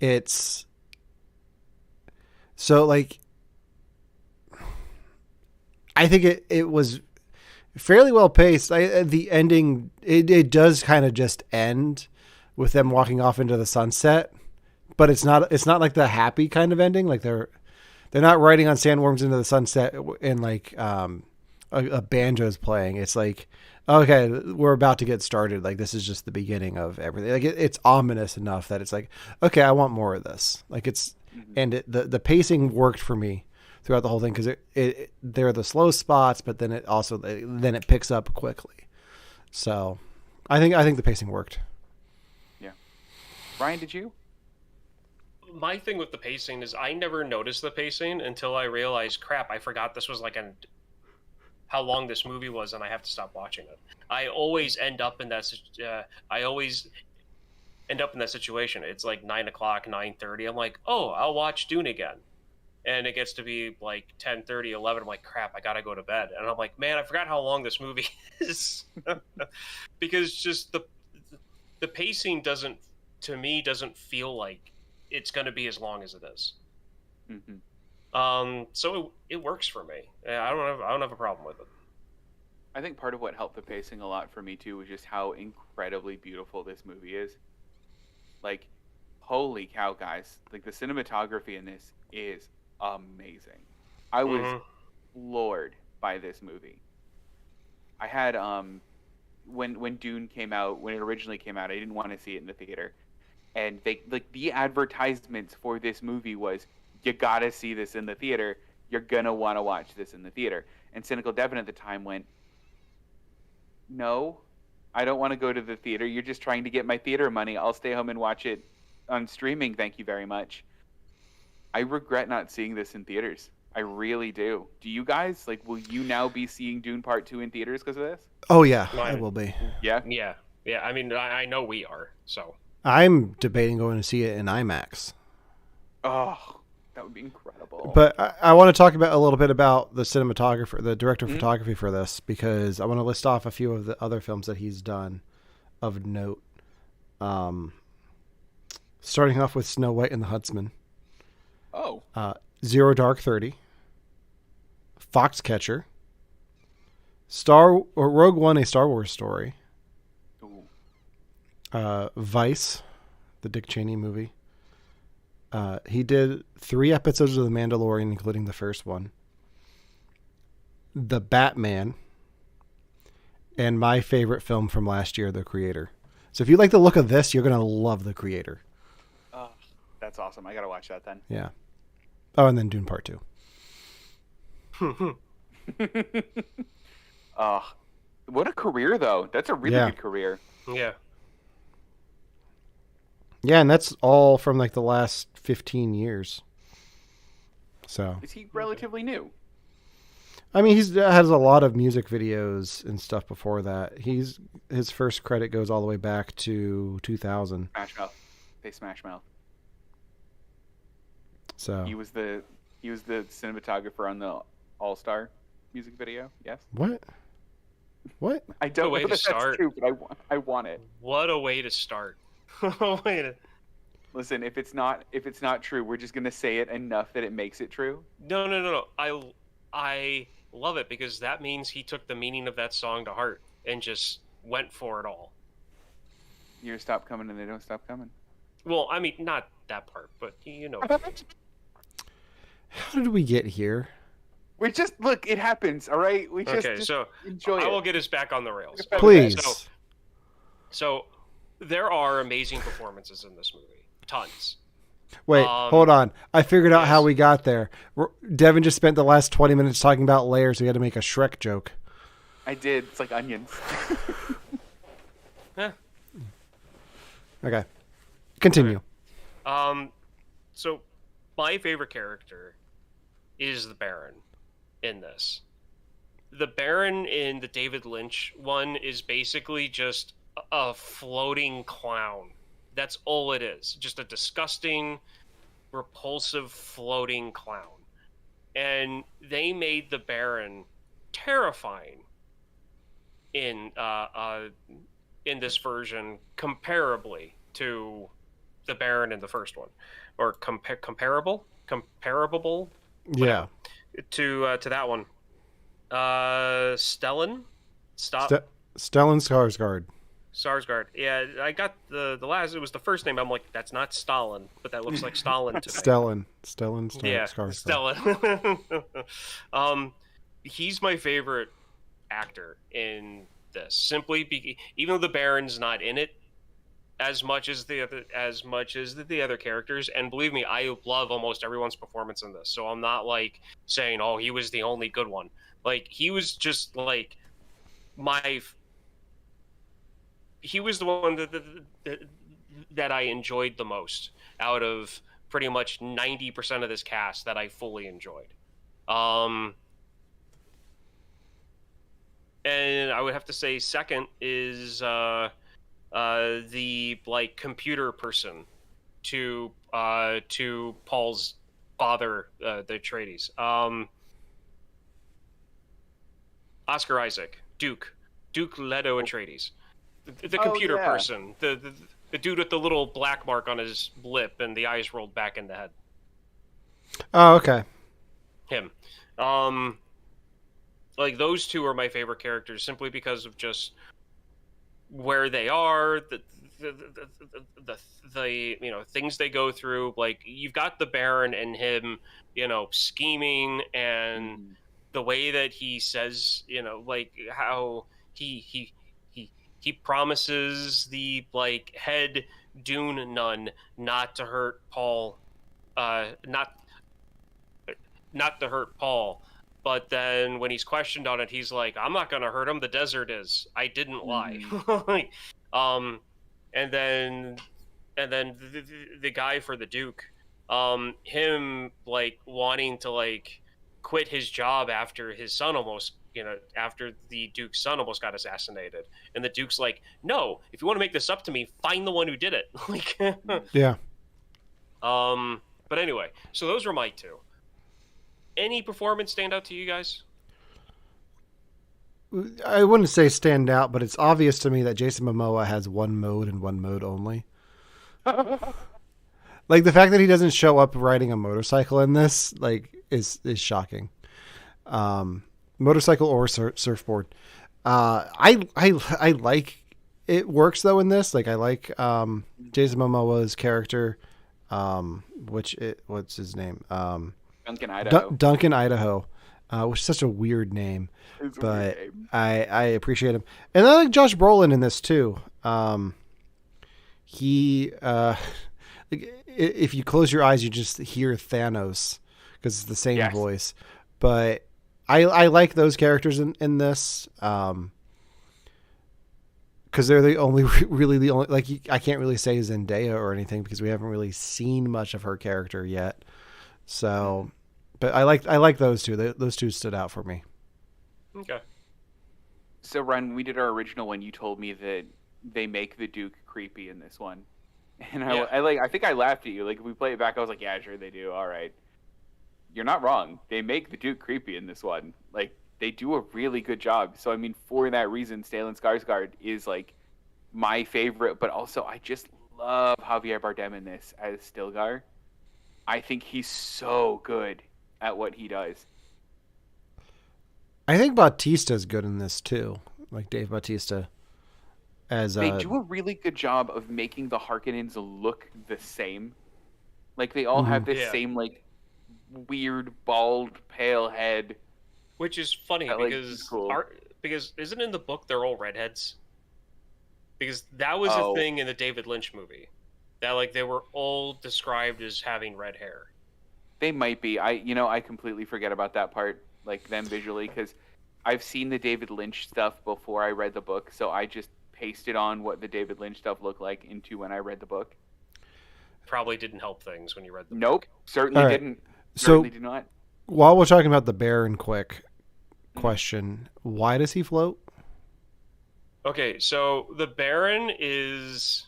Speaker 1: it's so like I think it was fairly well paced. The ending it does kind of just end with them walking off into the sunset, but it's not like the happy kind of ending. Like they're not riding on sandworms into the sunset and like a banjo's playing. It's like okay, we're about to get started. Like this is just the beginning of everything. Like it's ominous enough that it's like okay, I want more of this. Like it's
Speaker 2: Mm-hmm.
Speaker 1: and the pacing worked for me throughout the whole thing because there are the slow spots, but then it picks up quickly. So I think the pacing worked.
Speaker 2: Yeah. Ryan, did you?
Speaker 3: My thing with the pacing is I never noticed the pacing until I realized, crap, I forgot this was like how long this movie was, and I have to stop watching it. I always end up in that. I always end up in that situation. It's like 9 o'clock, 9:30. I'm like, oh, I'll watch Dune again, and it gets to be like 10:30, 11. I'm like, crap, I gotta go to bed, and I'm like, man, I forgot how long this movie is, because just the pacing doesn't, to me, doesn't feel like it's going to be as long as it is.
Speaker 2: Mm-hmm.
Speaker 3: So it works for me. I don't have a problem with it.
Speaker 2: I think part of what helped the pacing a lot for me too was just how incredibly beautiful this movie is. Like, holy cow, guys! Like the cinematography in this is amazing. I was
Speaker 3: Hmm.
Speaker 2: floored by this movie. I had when Dune came out, when it originally came out, I didn't want to see it in the theater. And they like the advertisements for this movie was you gotta see this in the theater. You're gonna want to watch this in the theater. And Cynical Devon at the time went, no, I don't want to go to the theater. You're just trying to get my theater money. I'll stay home and watch it on streaming. Thank you very much. I regret not seeing this in theaters. I really do. Do you guys? Like, will you now be seeing Dune Part 2 in theaters because of this?
Speaker 1: Oh yeah, I
Speaker 3: Mine.
Speaker 1: will be.
Speaker 2: Yeah.
Speaker 3: Yeah. I mean, I know we are. So
Speaker 1: I'm debating going to see it in IMAX.
Speaker 2: Oh, that would be incredible.
Speaker 1: But I want to talk about a little bit about the cinematographer, the director of photography for this, because I want to list off a few of the other films that he's done of note. Starting off with Snow White and the Huntsman,
Speaker 2: Oh.
Speaker 1: Zero Dark 30, Foxcatcher, Rogue One, a Star Wars story,
Speaker 2: Ooh.
Speaker 1: Vice, the Dick Cheney movie. He did 3 episodes of The Mandalorian, including the first one. The Batman, and my favorite film from last year, The Creator. So if you like the look of this, you're going to love The Creator.
Speaker 2: Oh, that's awesome. I gotta watch that then.
Speaker 1: Yeah. Oh, and then Dune Part 2.
Speaker 2: What a career, though. That's a really
Speaker 1: Yeah.
Speaker 2: good career.
Speaker 3: yeah.
Speaker 1: Yeah, and that's all from like the last 15 years. So,
Speaker 2: Is he relatively new?
Speaker 1: I mean, he's has a lot of music videos and stuff before that. His first credit goes all the way back to 2000.
Speaker 2: Smash Mouth. They Smash Mouth.
Speaker 1: So,
Speaker 2: He was the cinematographer on the All Star music video. Yes.
Speaker 1: what? What?
Speaker 2: I don't
Speaker 3: way
Speaker 2: know
Speaker 3: to
Speaker 2: that
Speaker 3: start.
Speaker 2: that's true, but I want it.
Speaker 3: What a way to start.
Speaker 2: Listen, if it's not true, we're just gonna say it enough that it makes it true.
Speaker 3: No. I love it because that means he took the meaning of that song to heart and just went for it all.
Speaker 2: Years stop coming and they don't stop coming.
Speaker 3: Well, I mean, not that part, but you know.
Speaker 1: How did we get here?
Speaker 2: We just look. It happens. All right. We just,
Speaker 3: Okay,
Speaker 2: just
Speaker 3: so
Speaker 2: enjoy
Speaker 3: I
Speaker 2: it.
Speaker 3: will get us back on the rails.
Speaker 1: Please.
Speaker 3: So there are amazing performances in this movie. Tons.
Speaker 1: Wait, hold on. I figured out how we got there. Devon just spent the last 20 minutes talking about layers. We had to make a Shrek joke.
Speaker 2: I did. It's like onions.
Speaker 3: Yeah.
Speaker 1: Okay. Continue.
Speaker 3: So my favorite character is the Baron in this. The Baron in the David Lynch one is basically just a floating clown. That's all it is. Just a disgusting, repulsive, floating clown. And they made the Baron terrifying in this version, comparably to the Baron in the first one, or comparable,
Speaker 1: Yeah.
Speaker 3: to that one. Stellan,
Speaker 1: Stellan Skarsgård.
Speaker 3: Sarsgaard. Yeah, I got the last. It was the first name. I'm like, that's not Stalin, but that looks like Stalin to me.
Speaker 1: Stellan
Speaker 3: Yeah,
Speaker 1: Skarsgård.
Speaker 3: Stellan. He's my favorite actor in this. Simply even though the Baron's not in it as much as the other characters, and believe me, I love almost everyone's performance in this. So I'm not like saying, oh, he was the only good one. Like he was just like he was the one that I enjoyed the most out of pretty much 90% of this cast that I fully enjoyed. And I would have to say second is the like computer person to Paul's father, the Atreides. Oscar Isaac, Duke Leto Atreides. The computer person, the dude with the little black mark on his lip and the eyes rolled back in the head.
Speaker 1: Oh, okay.
Speaker 3: Him. Like those two are my favorite characters simply because of just where they are, the things they go through. Like you've got the Baron and him, scheming and the way that he says, like how he promises the head Dune nun not to hurt Paul, not not to hurt Paul. But then when he's questioned on it, he's like, "I'm not gonna hurt him. The desert is. I didn't lie." um, and then the guy for the Duke, him like wanting to like quit his job after his son almost, after the Duke's son almost got assassinated, and the Duke's like, "No, if you want to make this up to me, find the one who did it." Like,
Speaker 1: Yeah.
Speaker 3: But anyway, so those were my two. Any performance stand out to you guys?
Speaker 1: I wouldn't say stand out, but it's obvious to me that Jason Momoa has one mode and one mode only. Like the fact that he doesn't show up riding a motorcycle in this, like, is shocking. Motorcycle or surfboard. I like it works though in this. Like I like Jason Momoa's character, what's his name?
Speaker 2: Duncan, Idaho.
Speaker 1: Duncan, Idaho, which is such a weird name,
Speaker 2: It's a
Speaker 1: but
Speaker 2: weird name.
Speaker 1: I appreciate him, and I like Josh Brolin in this too. He like, if you close your eyes, you just hear Thanos because it's the same
Speaker 2: Yes.
Speaker 1: voice. But I like those characters in this because they're the only really the only like I can't really say Zendaya or anything because we haven't really seen much of her character yet. So, but I like those two. Those two stood out for me.
Speaker 3: Okay.
Speaker 2: So, Ron, when we did our original one, you told me that they make the Duke creepy in this one, and
Speaker 3: Yeah.
Speaker 2: I think I laughed at you. Like, if we play it back, I was like, yeah, sure they do. All right, you're not wrong. They make the Duke creepy in this one. Like, they do a really good job. So, I mean, for that reason, Stellan Skarsgård is like my favorite, but also I just love Javier Bardem in this as Stilgar. I think he's so good at what he does.
Speaker 1: I think Bautista's good in this too. Like Dave Bautista as
Speaker 2: They do a really good job of making the Harkonnens look the same. Like they all have this
Speaker 3: Yeah.
Speaker 2: same like weird bald pale head.
Speaker 3: Which is funny
Speaker 2: That, like,
Speaker 3: because
Speaker 2: is cool.
Speaker 3: because isn't in the book they're all redheads? Because that was
Speaker 2: Oh.
Speaker 3: a thing in the David Lynch movie. That like they were all described as having red hair.
Speaker 2: They might be. I completely forget about that part, like them visually, because I've seen the David Lynch stuff before I read the book, so I just pasted on what the David Lynch stuff looked like into when I read the book.
Speaker 3: Probably didn't help things when you read the
Speaker 2: Nope,
Speaker 3: book.
Speaker 2: certainly
Speaker 1: All right.
Speaker 2: didn't.
Speaker 1: So-
Speaker 2: Certainly did not.
Speaker 1: While we're talking about the Baron, quick question: why does he float?
Speaker 3: Okay, so the Baron is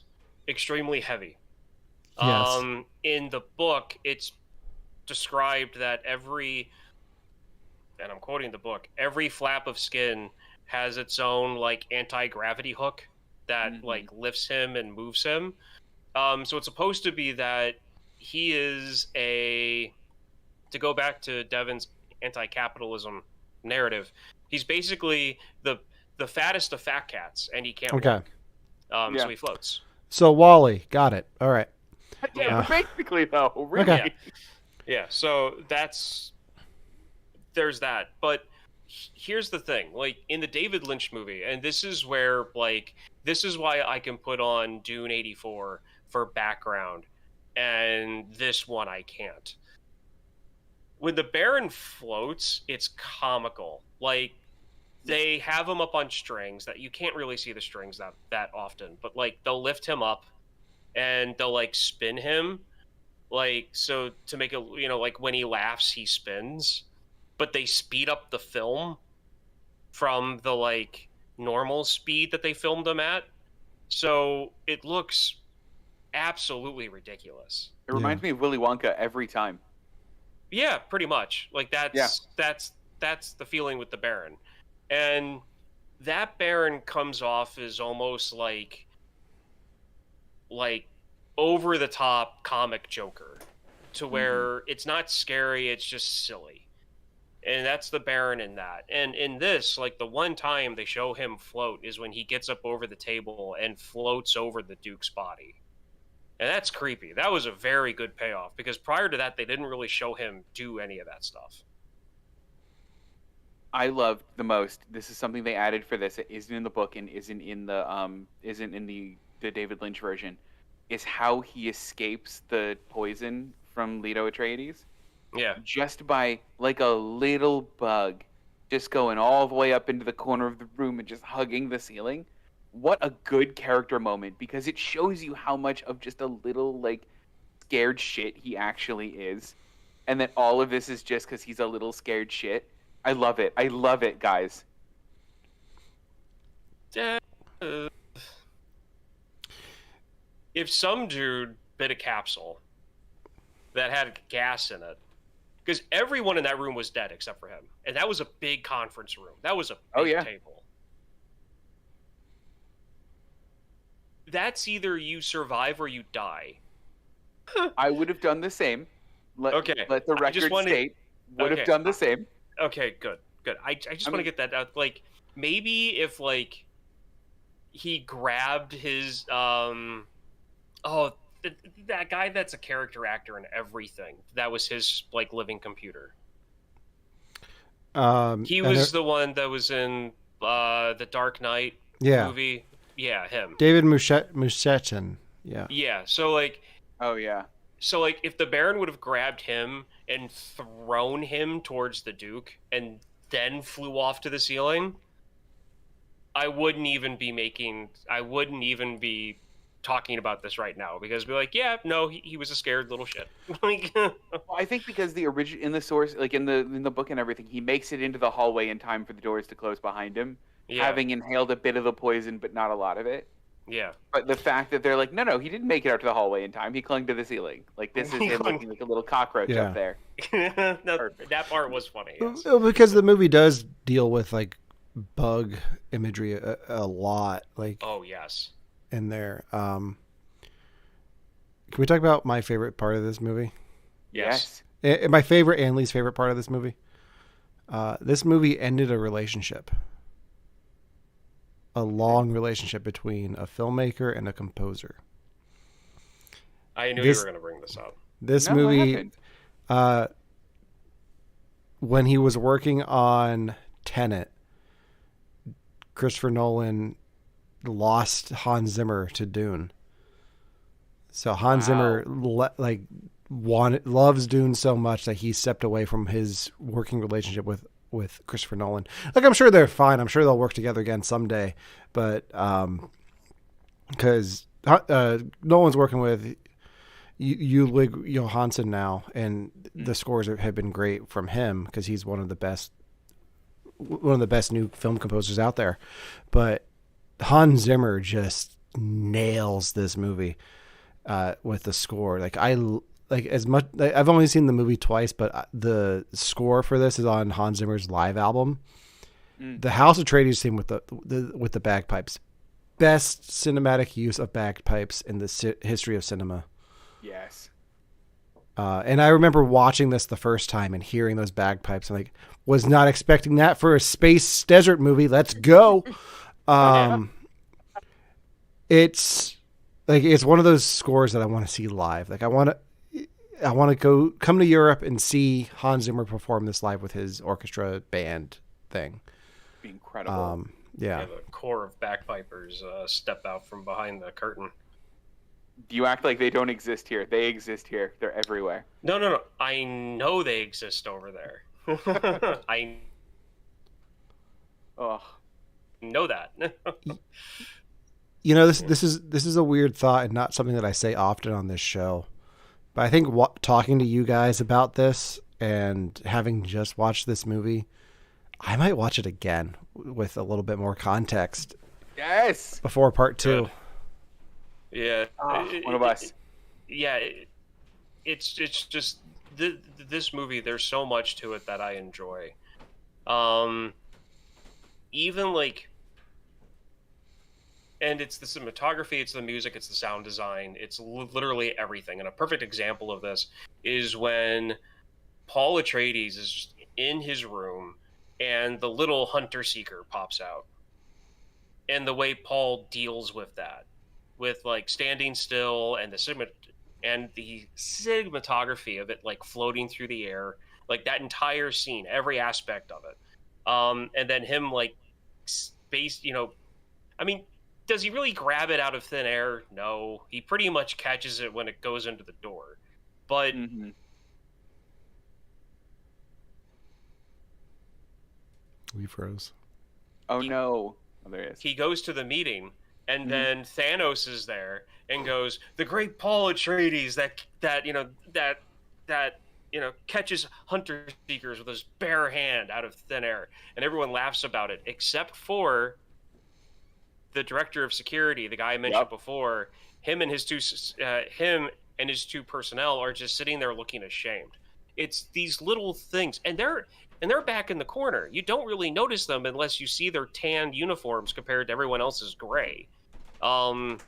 Speaker 3: extremely heavy.
Speaker 1: Yes.
Speaker 3: In the book, it's described that every, and I'm quoting the book, every flap of skin has its own like anti-gravity hook that
Speaker 2: Mhm.
Speaker 3: like lifts him and moves him. So it's supposed to be that he is to go back to Devon's anti-capitalism narrative, he's basically the fattest of fat cats, and he can't
Speaker 1: Okay.
Speaker 3: walk.
Speaker 2: Yeah.
Speaker 3: So he floats.
Speaker 1: So Wally, got it. All right.
Speaker 2: Yeah, basically though, really.
Speaker 1: Okay.
Speaker 3: Yeah, so there's that. But here's the thing, like in the David Lynch movie, and this is where this is why I can put on Dune 84 for background, and this one I can't. When the Baron floats, it's comical. Like they have him up on strings that you can't really see the strings that often, but like they'll lift him up and they'll like spin him, like so to make it, like when he laughs he spins, but they speed up the film from the like normal speed that they filmed him at, so it looks absolutely ridiculous.
Speaker 2: It reminds me of Willy Wonka every time.
Speaker 3: Yeah, pretty much. Like that's the feeling with the Baron. And that Baron comes off as almost like over the top comic Joker, to where it's not scary, it's just silly. And that's the Baron in that. And in this, like the one time they show him float is when he gets up over the table and floats over the Duke's body. And that's creepy. That was a very good payoff, because prior to that they didn't really show him do any of that stuff.
Speaker 2: I loved the most. This is something they added for this. It isn't in the book and isn't in the David Lynch version. Is how he escapes the poison from Leto Atreides.
Speaker 3: Yeah.
Speaker 2: just by like a little bug just going all the way up into the corner of the room and just hugging the ceiling. What a good character moment, because it shows you how much of just a little like scared shit he actually is. And that all of this is just because he's a little scared shit. I love it. I love it, guys.
Speaker 3: Uh, if some dude bit a capsule that had gas in it, because everyone in that room was dead except for him, and that was a big conference room. That was a big table. That's either you survive or you die.
Speaker 2: I would have done the same. Let the record state. Would have done the same.
Speaker 3: Okay, good. I just want to get that out. Like, maybe if like he grabbed his that guy that's a character actor and everything. That was his like living computer. He was the one that was in the Dark Knight movie. Yeah, him.
Speaker 1: David Muschetin. Yeah.
Speaker 3: Yeah. So like.
Speaker 2: Oh yeah.
Speaker 3: So like, if the Baron would have grabbed him and thrown him towards the Duke and then flew off to the ceiling, I wouldn't even be talking about this right now, because be like, yeah, no, he was a scared little shit. Like,
Speaker 2: well, I think because the original in the source, like in the book and everything, he makes it into the hallway in time for the doors to close behind him, having inhaled a bit of the poison, but not a lot of it.
Speaker 3: Yeah.
Speaker 2: But the fact that they're like, no, he didn't make it out to the hallway in time. He clung to the ceiling. Like, this is him looking like a little cockroach up there.
Speaker 3: That part was funny. Yes.
Speaker 1: Because the movie does deal with like bug imagery a lot. Like,
Speaker 3: oh yes.
Speaker 1: In there. Can we talk about my favorite part of this movie?
Speaker 2: Yes.
Speaker 1: My favorite and least favorite part of this movie. This movie ended a relationship. A long relationship between a filmmaker and a composer.
Speaker 3: I knew you were going to bring this up.
Speaker 1: This movie, when he was working on Tenet, Christopher Nolan lost Hans Zimmer to Dune. So Hans Zimmer loves Dune so much that he stepped away from his working relationship with Christopher Nolan. Like, I'm sure they're fine. I'm sure they'll work together again someday. But because Nolan's working with Ludwig Johansson now, and the scores have been great from him because he's one of the best new film composers out there. But Hans Zimmer just nails this movie with the score. I've only seen the movie twice, but the score for this is on Hans Zimmer's live album. The House Atreides theme with the bagpipes, best cinematic use of bagpipes in the history of cinema.
Speaker 2: Yes.
Speaker 1: And I remember watching this the first time and hearing those bagpipes. I'm like, was not expecting that for a space desert movie. Let's go. It's one of those scores that I want to see live. Like, I want to come to Europe and see Hans Zimmer perform this live with his orchestra band thing.
Speaker 2: Be incredible.
Speaker 3: The core of bagpipers step out from behind the curtain.
Speaker 2: You act like they don't exist here. They exist here. They're everywhere.
Speaker 3: No. I know they exist over there. I know that.
Speaker 1: You know, this is a weird thought and not something that I say often on this show. But I think talking to you guys about this and having just watched this movie, I might watch it again with a little bit more context.
Speaker 2: Yes.
Speaker 1: Before part 2.
Speaker 3: Good. Yeah.
Speaker 2: One of us.
Speaker 3: It's just this movie. There's so much to it that I enjoy. Even like. And it's the cinematography, it's the music, it's the sound design, it's literally everything. And a perfect example of this is when Paul Atreides is just in his room and the little hunter-seeker pops out. And the way Paul deals with that, with like standing still and the cinematography of it like floating through the air, like that entire scene, every aspect of it. And then him like space, I mean, does he really grab it out of thin air? No. He pretty much catches it when it goes into the door. But
Speaker 1: We froze.
Speaker 2: Oh no! Oh, there he is.
Speaker 3: He goes to the meeting, and
Speaker 2: Mhm.
Speaker 3: then Thanos is there and goes, "The great Paul Atreides that catches hunter seekers with his bare hand out of thin air," and everyone laughs about it except for the director of security, the guy I mentioned
Speaker 2: Yep.
Speaker 3: before. Him and his two personnel are just sitting there looking ashamed. It's these little things, and they're back in the corner. You don't really notice them unless you see their tan uniforms compared to everyone else's gray. And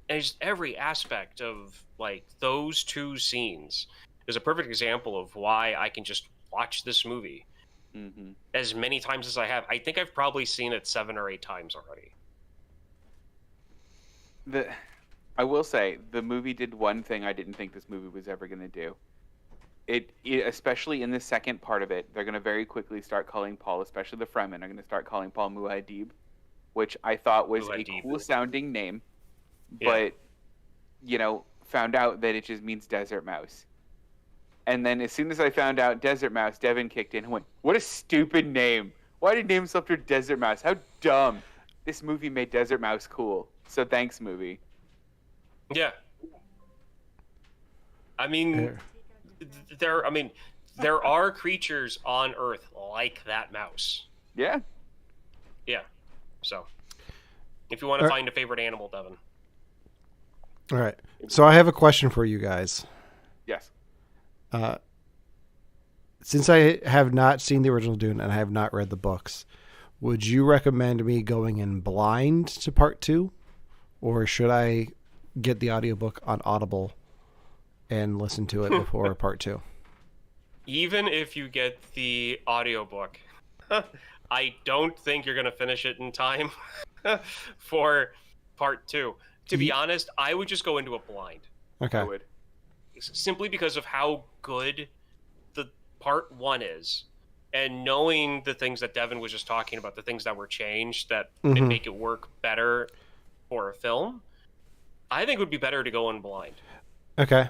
Speaker 3: just every aspect of like those two scenes is a perfect example of why I can just watch this movie as many times as I have. I think I've probably seen it 7 or 8 times already.
Speaker 2: I will say the movie did one thing I didn't think this movie was ever going to do. It especially in the second part of it, they're going to very quickly start calling Paul, especially the Fremen, are going to start calling Paul Muad'Dib, which I thought was a cool sounding name, but found out that it just means desert mouse. And then as soon as I found out desert mouse, Devon kicked in and went, "What a stupid name! Why did name after desert mouse? How dumb!" This movie made desert mouse cool. So thanks, movie.
Speaker 3: Yeah. I mean, there are creatures on Earth like that mouse.
Speaker 2: Yeah.
Speaker 3: Yeah. So, if you want to find a favorite animal, Devon.
Speaker 1: All right. So I have a question for you guys.
Speaker 2: Yes.
Speaker 1: Since I have not seen the original Dune and I have not read the books, would you recommend me going in blind to part 2? Or should I get the audiobook on Audible and listen to it before part 2?
Speaker 3: Even if you get the audiobook, I don't think you're going to finish it in time for part 2. To be honest, I would just go into it blind.
Speaker 1: Okay.
Speaker 2: I would.
Speaker 3: Simply because of how good the part 1 is, and knowing the things that Devon was just talking about, the things that were changed that make it work better for a film, I think it would be better to go in blind.
Speaker 1: Okay.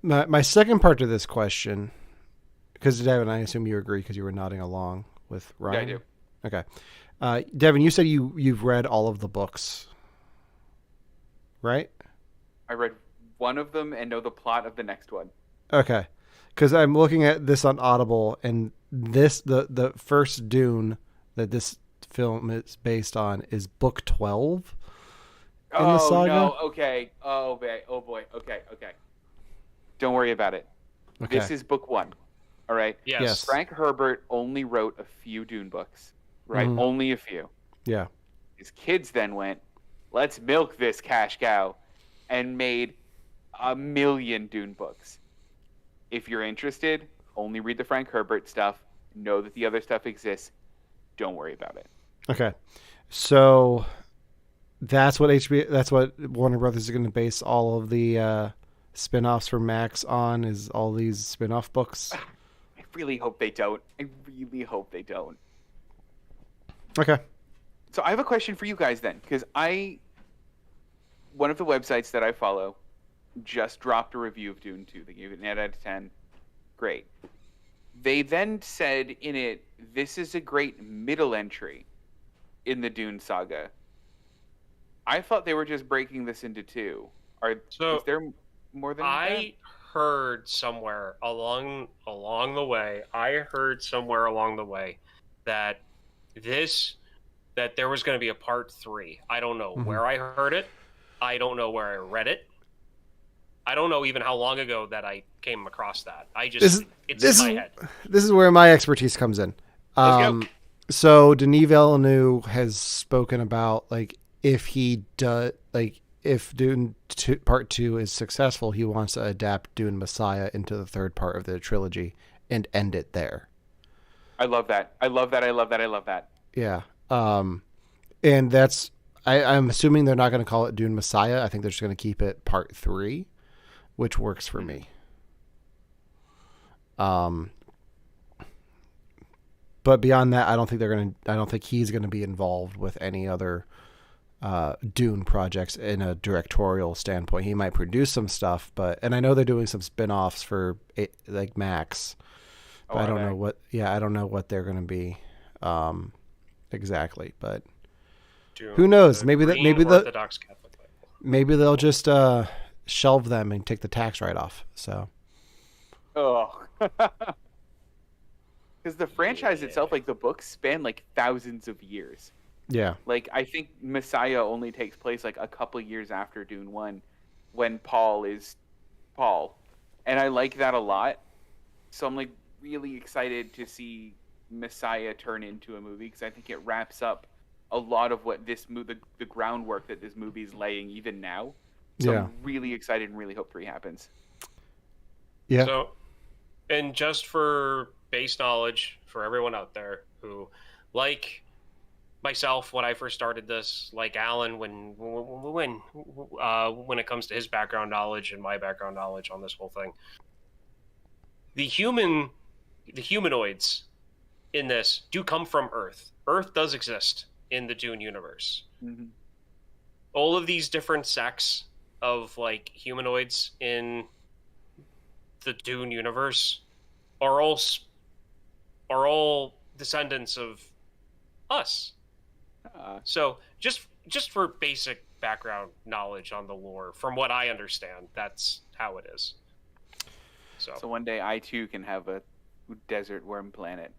Speaker 1: My second part to this question, because Devon, I assume you agree because you were nodding along with Ryan.
Speaker 2: Yeah, I do.
Speaker 1: Okay. Devon, you said you've read all of the books, right?
Speaker 2: I read one of them and know the plot of the next one.
Speaker 1: Okay. Because I'm looking at this on Audible, and the first Dune that this film is based on is book 12 in the saga.
Speaker 2: No, okay. Oh boy. Okay. Don't worry about it.
Speaker 1: Okay.
Speaker 2: This is book 1. All right?
Speaker 3: Yes.
Speaker 2: Frank Herbert only wrote a few Dune books, right? Only a few.
Speaker 1: Yeah.
Speaker 2: His kids then went, "Let's milk this cash cow," and made 1 million Dune books. If you're interested, only read the Frank Herbert stuff. Know that the other stuff exists. Don't worry about it.
Speaker 1: Okay. So that's what that's what Warner Brothers is going to base all of the spin-offs for Max on, is all these spin-off books.
Speaker 2: I really hope they don't.
Speaker 1: Okay.
Speaker 2: So I have a question for you guys then, because one of the websites that I follow just dropped a review of Dune 2. They gave it an 8 out of 10. Great. They then said in it, this is a great middle entry in the Dune saga. I thought they were just breaking this into 2. Is there more than that?
Speaker 3: I heard somewhere along the way, that there was going to be a part 3. I don't know where I heard it. I don't know where I read it. I don't know even how long ago that I came across that. It's in my head.
Speaker 1: This is where my expertise comes in.
Speaker 3: Let's go.
Speaker 1: So Denis Villeneuve has spoken about, like, if Dune Part 2 is successful, he wants to adapt Dune Messiah into the third part of the trilogy and end it there.
Speaker 2: I love that.
Speaker 1: Yeah. And that's, I'm assuming they're not going to call it Dune Messiah. I think they're just going to keep it Part 3, which works for me. But beyond that, I don't think he's going to be involved with any other Dune projects in a directorial standpoint. He might produce some stuff, and I know they're doing some spin-offs for like Max. But I don't know what they're going to be. exactly, but
Speaker 3: Dune,
Speaker 1: who knows?
Speaker 3: the
Speaker 1: Maybe
Speaker 3: Green Orthodox Catholic Bible.
Speaker 1: maybe they'll just shelve them and take the tax write off. So
Speaker 2: Oh. Because the franchise itself, like the books, span like thousands of years.
Speaker 1: yeah,
Speaker 2: Like I think Messiah only takes place like a couple years after Dune 1, when Paul is Paul, and I like that a lot. So I'm like really excited to see Messiah turn into a movie because I think it wraps up a lot of what this the groundwork that this movie is laying even now. So
Speaker 1: yeah,
Speaker 2: I'm really excited and really hope 3 happens.
Speaker 1: yeah.
Speaker 3: So, and just for base knowledge for everyone out there who, like myself, when I first started this, like Alan, when it comes to his background knowledge and my background knowledge on this whole thing, the humanoids in this do come from Earth. Earth does exist in the Dune universe.
Speaker 2: Mm-hmm.
Speaker 3: All of these different sects of like humanoids in the Dune universe are all descendants of us. So just for basic background knowledge on the lore, from what I understand, that's how it is.
Speaker 2: So one day I too can have a desert worm planet.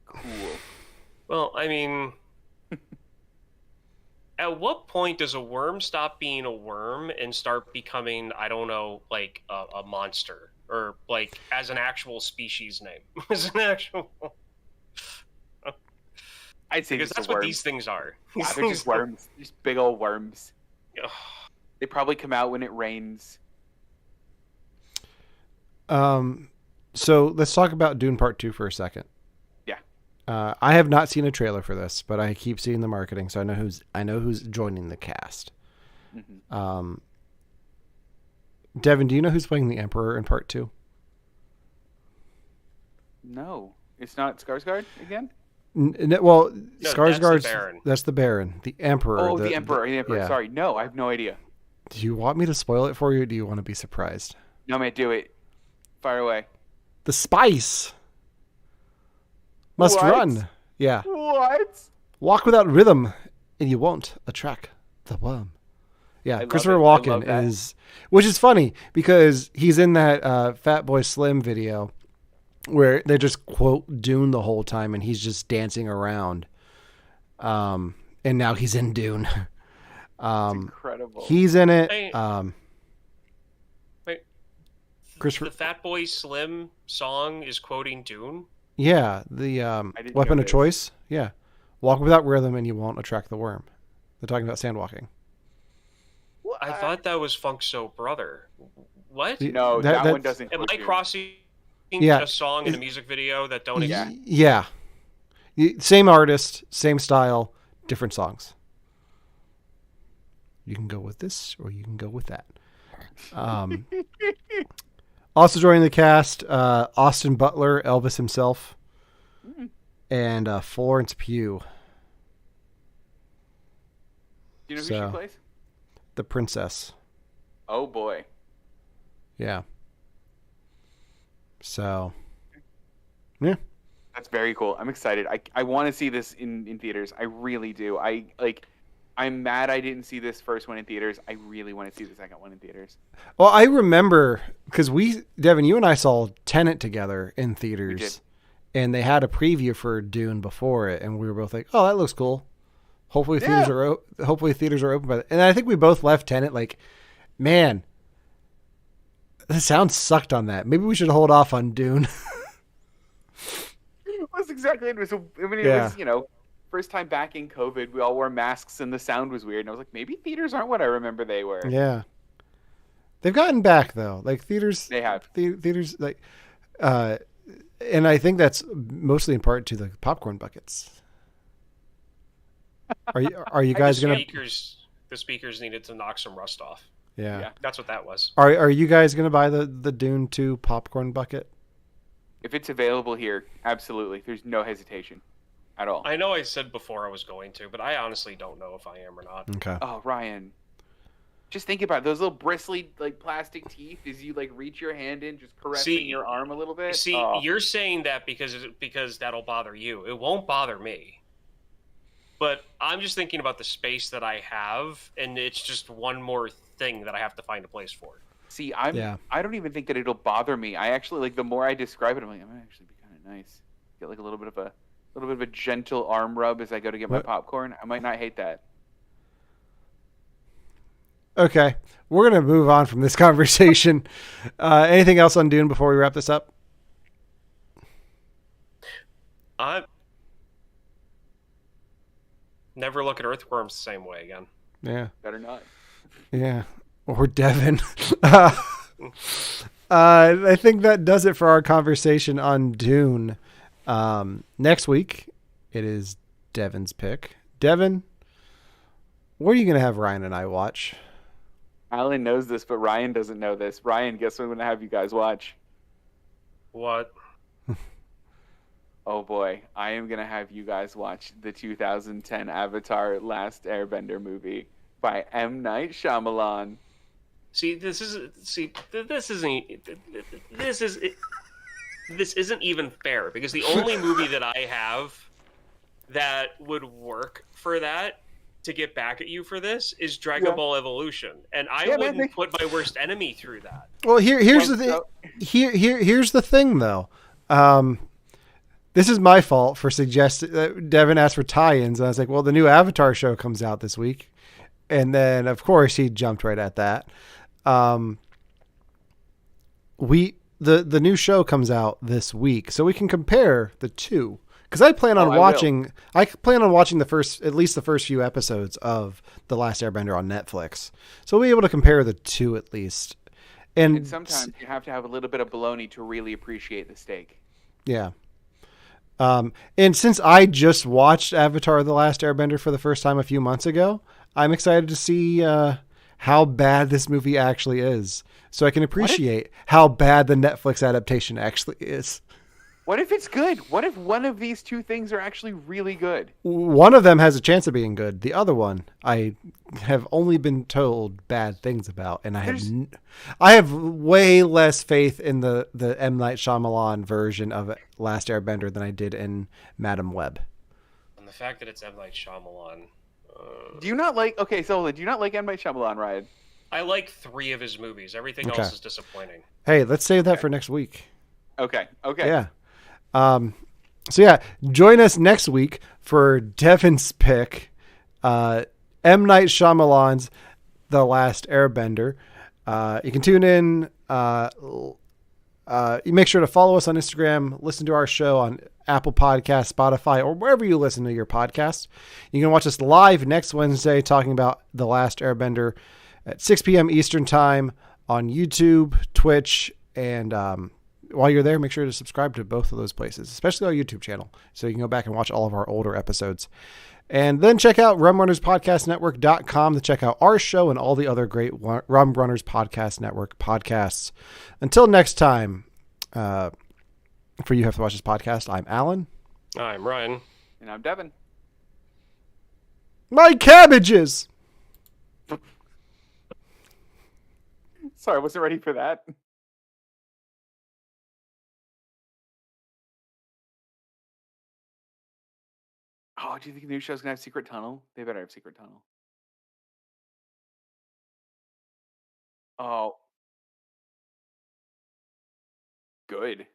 Speaker 2: Cool.
Speaker 3: Well, I mean, at what point does a worm stop being a worm and start becoming, I don't know, like a monster, or like as an actual species name? As an actual.
Speaker 2: I'd say
Speaker 3: Because that's what these things are.
Speaker 2: Yeah, they're just worms. Just big old worms.
Speaker 3: Ugh.
Speaker 2: They probably come out when it rains.
Speaker 1: So let's talk about Dune Part 2 for a second.
Speaker 2: Yeah.
Speaker 1: I have not seen a trailer for this, but I keep seeing the marketing, so I know who's joining the cast.
Speaker 2: Mm-hmm.
Speaker 1: Devon, do you know who's playing the Emperor in Part 2?
Speaker 2: No, it's not Skarsgård again.
Speaker 1: Well,
Speaker 3: No,
Speaker 1: Skarsgård's
Speaker 3: Baron.
Speaker 1: that's the Baron, the Emperor.
Speaker 2: Oh, the Emperor.
Speaker 1: yeah.
Speaker 2: Sorry, no, I have no idea.
Speaker 1: Do you want me to spoil it for you, or do you want to be surprised?
Speaker 2: No, man, do it. Fire away.
Speaker 1: The spice must
Speaker 2: What?
Speaker 1: run. Yeah.
Speaker 2: What?
Speaker 1: Walk without rhythm, and you won't attract the worm. Yeah,
Speaker 2: love
Speaker 1: Christopher
Speaker 2: it. I
Speaker 1: Walken
Speaker 2: love that.
Speaker 1: is, which is funny because he's in that Fat Boy Slim video where they just quote Dune the whole time, and he's just dancing around. And now he's in Dune.
Speaker 2: It's incredible.
Speaker 1: He's in it.
Speaker 3: Hey. Wait.
Speaker 1: Christopher,
Speaker 3: The Fat Boy Slim song is quoting Dune?
Speaker 1: yeah, the
Speaker 2: didn't
Speaker 1: weapon
Speaker 2: know
Speaker 1: of
Speaker 2: this.
Speaker 1: choice. Yeah, walk without rhythm, and you won't attract the worm. They're talking about sandwalking.
Speaker 3: I thought that was Funk So Brother. What?
Speaker 1: The-
Speaker 2: No, that one
Speaker 1: that's-
Speaker 2: doesn't.
Speaker 3: Am
Speaker 2: include
Speaker 3: I
Speaker 2: Dune.
Speaker 3: crossing
Speaker 1: Yeah.
Speaker 3: a song and a music video that don't
Speaker 2: Yeah.
Speaker 3: exist?
Speaker 1: Yeah. Same artist, same style, different songs. You can go with this or you can go with that. Also joining the cast, Austin Butler, Elvis himself, and Florence Pugh,
Speaker 2: Do you know who
Speaker 1: So-
Speaker 2: she plays?
Speaker 1: the princess.
Speaker 2: Oh boy.
Speaker 1: Yeah. So, yeah.
Speaker 2: That's very cool. I'm excited. I want to see this in theaters. I really do. I'm mad I didn't see this first one in theaters. I really want to see the second one in theaters.
Speaker 1: Well, I remember because Devin, you and I saw Tenet together in theaters, and they had a preview for Dune before it, and we were both like, "Oh, that looks cool." Hopefully, theaters are open by. And I think we both left Tenet like, "Man, the sound sucked on that. Maybe we should hold off on Dune."
Speaker 2: That's exactly it. It
Speaker 1: Yeah.
Speaker 2: was, first time back in COVID, we all wore masks and the sound was weird. And I was like, maybe theaters aren't what I remember they were.
Speaker 1: Yeah, they've gotten back though. Like theaters,
Speaker 2: They have.
Speaker 1: theaters like, and I think that's mostly in part to the popcorn buckets. Are you guys gonna?
Speaker 3: The speakers needed to knock some rust off.
Speaker 1: Yeah.
Speaker 2: Yeah.
Speaker 3: That's what that was.
Speaker 1: Are you guys gonna buy the Dune 2 popcorn bucket?
Speaker 2: If it's available here, absolutely. There's no hesitation at all.
Speaker 3: I know I said before I was going to, but I honestly don't know if I am or not.
Speaker 1: Okay.
Speaker 2: Oh, Ryan. Just think about it. Those little bristly like plastic teeth as you like reach your hand in, just caressing your arm a little bit.
Speaker 3: See, you're saying that because that'll bother you. It won't bother me. But I'm just thinking about the space that I have, and it's just one more thing that I have to find a place for.
Speaker 2: See, I don't even think that it'll bother me. I actually like the more I describe it, I'm like, I'm gonna actually be kind of nice. Get like a little bit of a gentle arm rub as I go to get my popcorn. I might not hate that.
Speaker 1: Okay, we're gonna move on from this conversation. Anything else on Dune before we wrap this up?
Speaker 3: Never look at earthworms the same way again.
Speaker 1: Yeah.
Speaker 2: Better not.
Speaker 1: Yeah. Or Devon. I think that does it for our conversation on Dune. Next week, it is Devon's pick. Devon, what are you going to have Ryan and I watch?
Speaker 2: Alan knows this, but Ryan doesn't know this. Ryan, guess what I'm going to have you guys watch?
Speaker 3: What?
Speaker 2: Oh boy, I am going to have you guys watch the 2010 Avatar Last Airbender movie by M. Night Shyamalan.
Speaker 3: This isn't even fair, because the only movie that I have that would work for that, to get back at you for this, is Dragon Ball Evolution, and I wouldn't put my worst enemy through that.
Speaker 1: Well, here's the thing. Here's the thing, though. This is my fault for suggesting. Devon asked for tie-ins, and I was like, "Well, the new Avatar show comes out this week," and then of course he jumped right at that. The new show comes out this week, so we can compare the two. Because I plan on watching at least the first few episodes of The Last Airbender on Netflix, so we'll be able to compare the two at least. And
Speaker 2: sometimes you have to have a little bit of bologna to really appreciate the steak.
Speaker 1: Yeah. And since I just watched Avatar: The Last Airbender for the first time a few months ago, I'm excited to see how bad this movie actually is, so I can appreciate how bad the Netflix adaptation actually is.
Speaker 2: What if it's good? What if one of these two things are actually really good?
Speaker 1: One of them has a chance of being good. The other one, I have only been told bad things about, and I have way less faith in the M. Night Shyamalan version of Last Airbender than I did in Madam Web.
Speaker 3: And the fact that it's M. Night Shyamalan.
Speaker 2: Do you not like? Okay, so do you not like M. Night Shyamalan, Ryan?
Speaker 3: I like 3 of his movies. Everything else is disappointing.
Speaker 1: Hey, let's save that for next week.
Speaker 2: Okay.
Speaker 1: Yeah. So yeah, join us next week for Devon's pick, M. Night Shyamalan's The Last Airbender. You can tune in. You make sure to follow us on Instagram, listen to our show on Apple Podcasts, Spotify, or wherever you listen to your podcasts. You can watch us live next Wednesday talking about The Last Airbender at 6 p.m. Eastern Time on YouTube, Twitch, and while you're there, make sure to subscribe to both of those places, especially our YouTube channel, so you can go back and watch all of our older episodes. And then check out rumrunnerspodcastnetwork.com to check out our show and all the other great Rum Runners Podcast Network podcasts. Until next time, for You Have to Watch This Podcast, I'm Alan.
Speaker 3: I'm Ryan.
Speaker 2: And I'm Devon.
Speaker 1: My cabbages!
Speaker 2: Sorry, I wasn't ready for that. Oh, do you think the new show's gonna have Secret Tunnel? They better have Secret Tunnel. Oh. Good.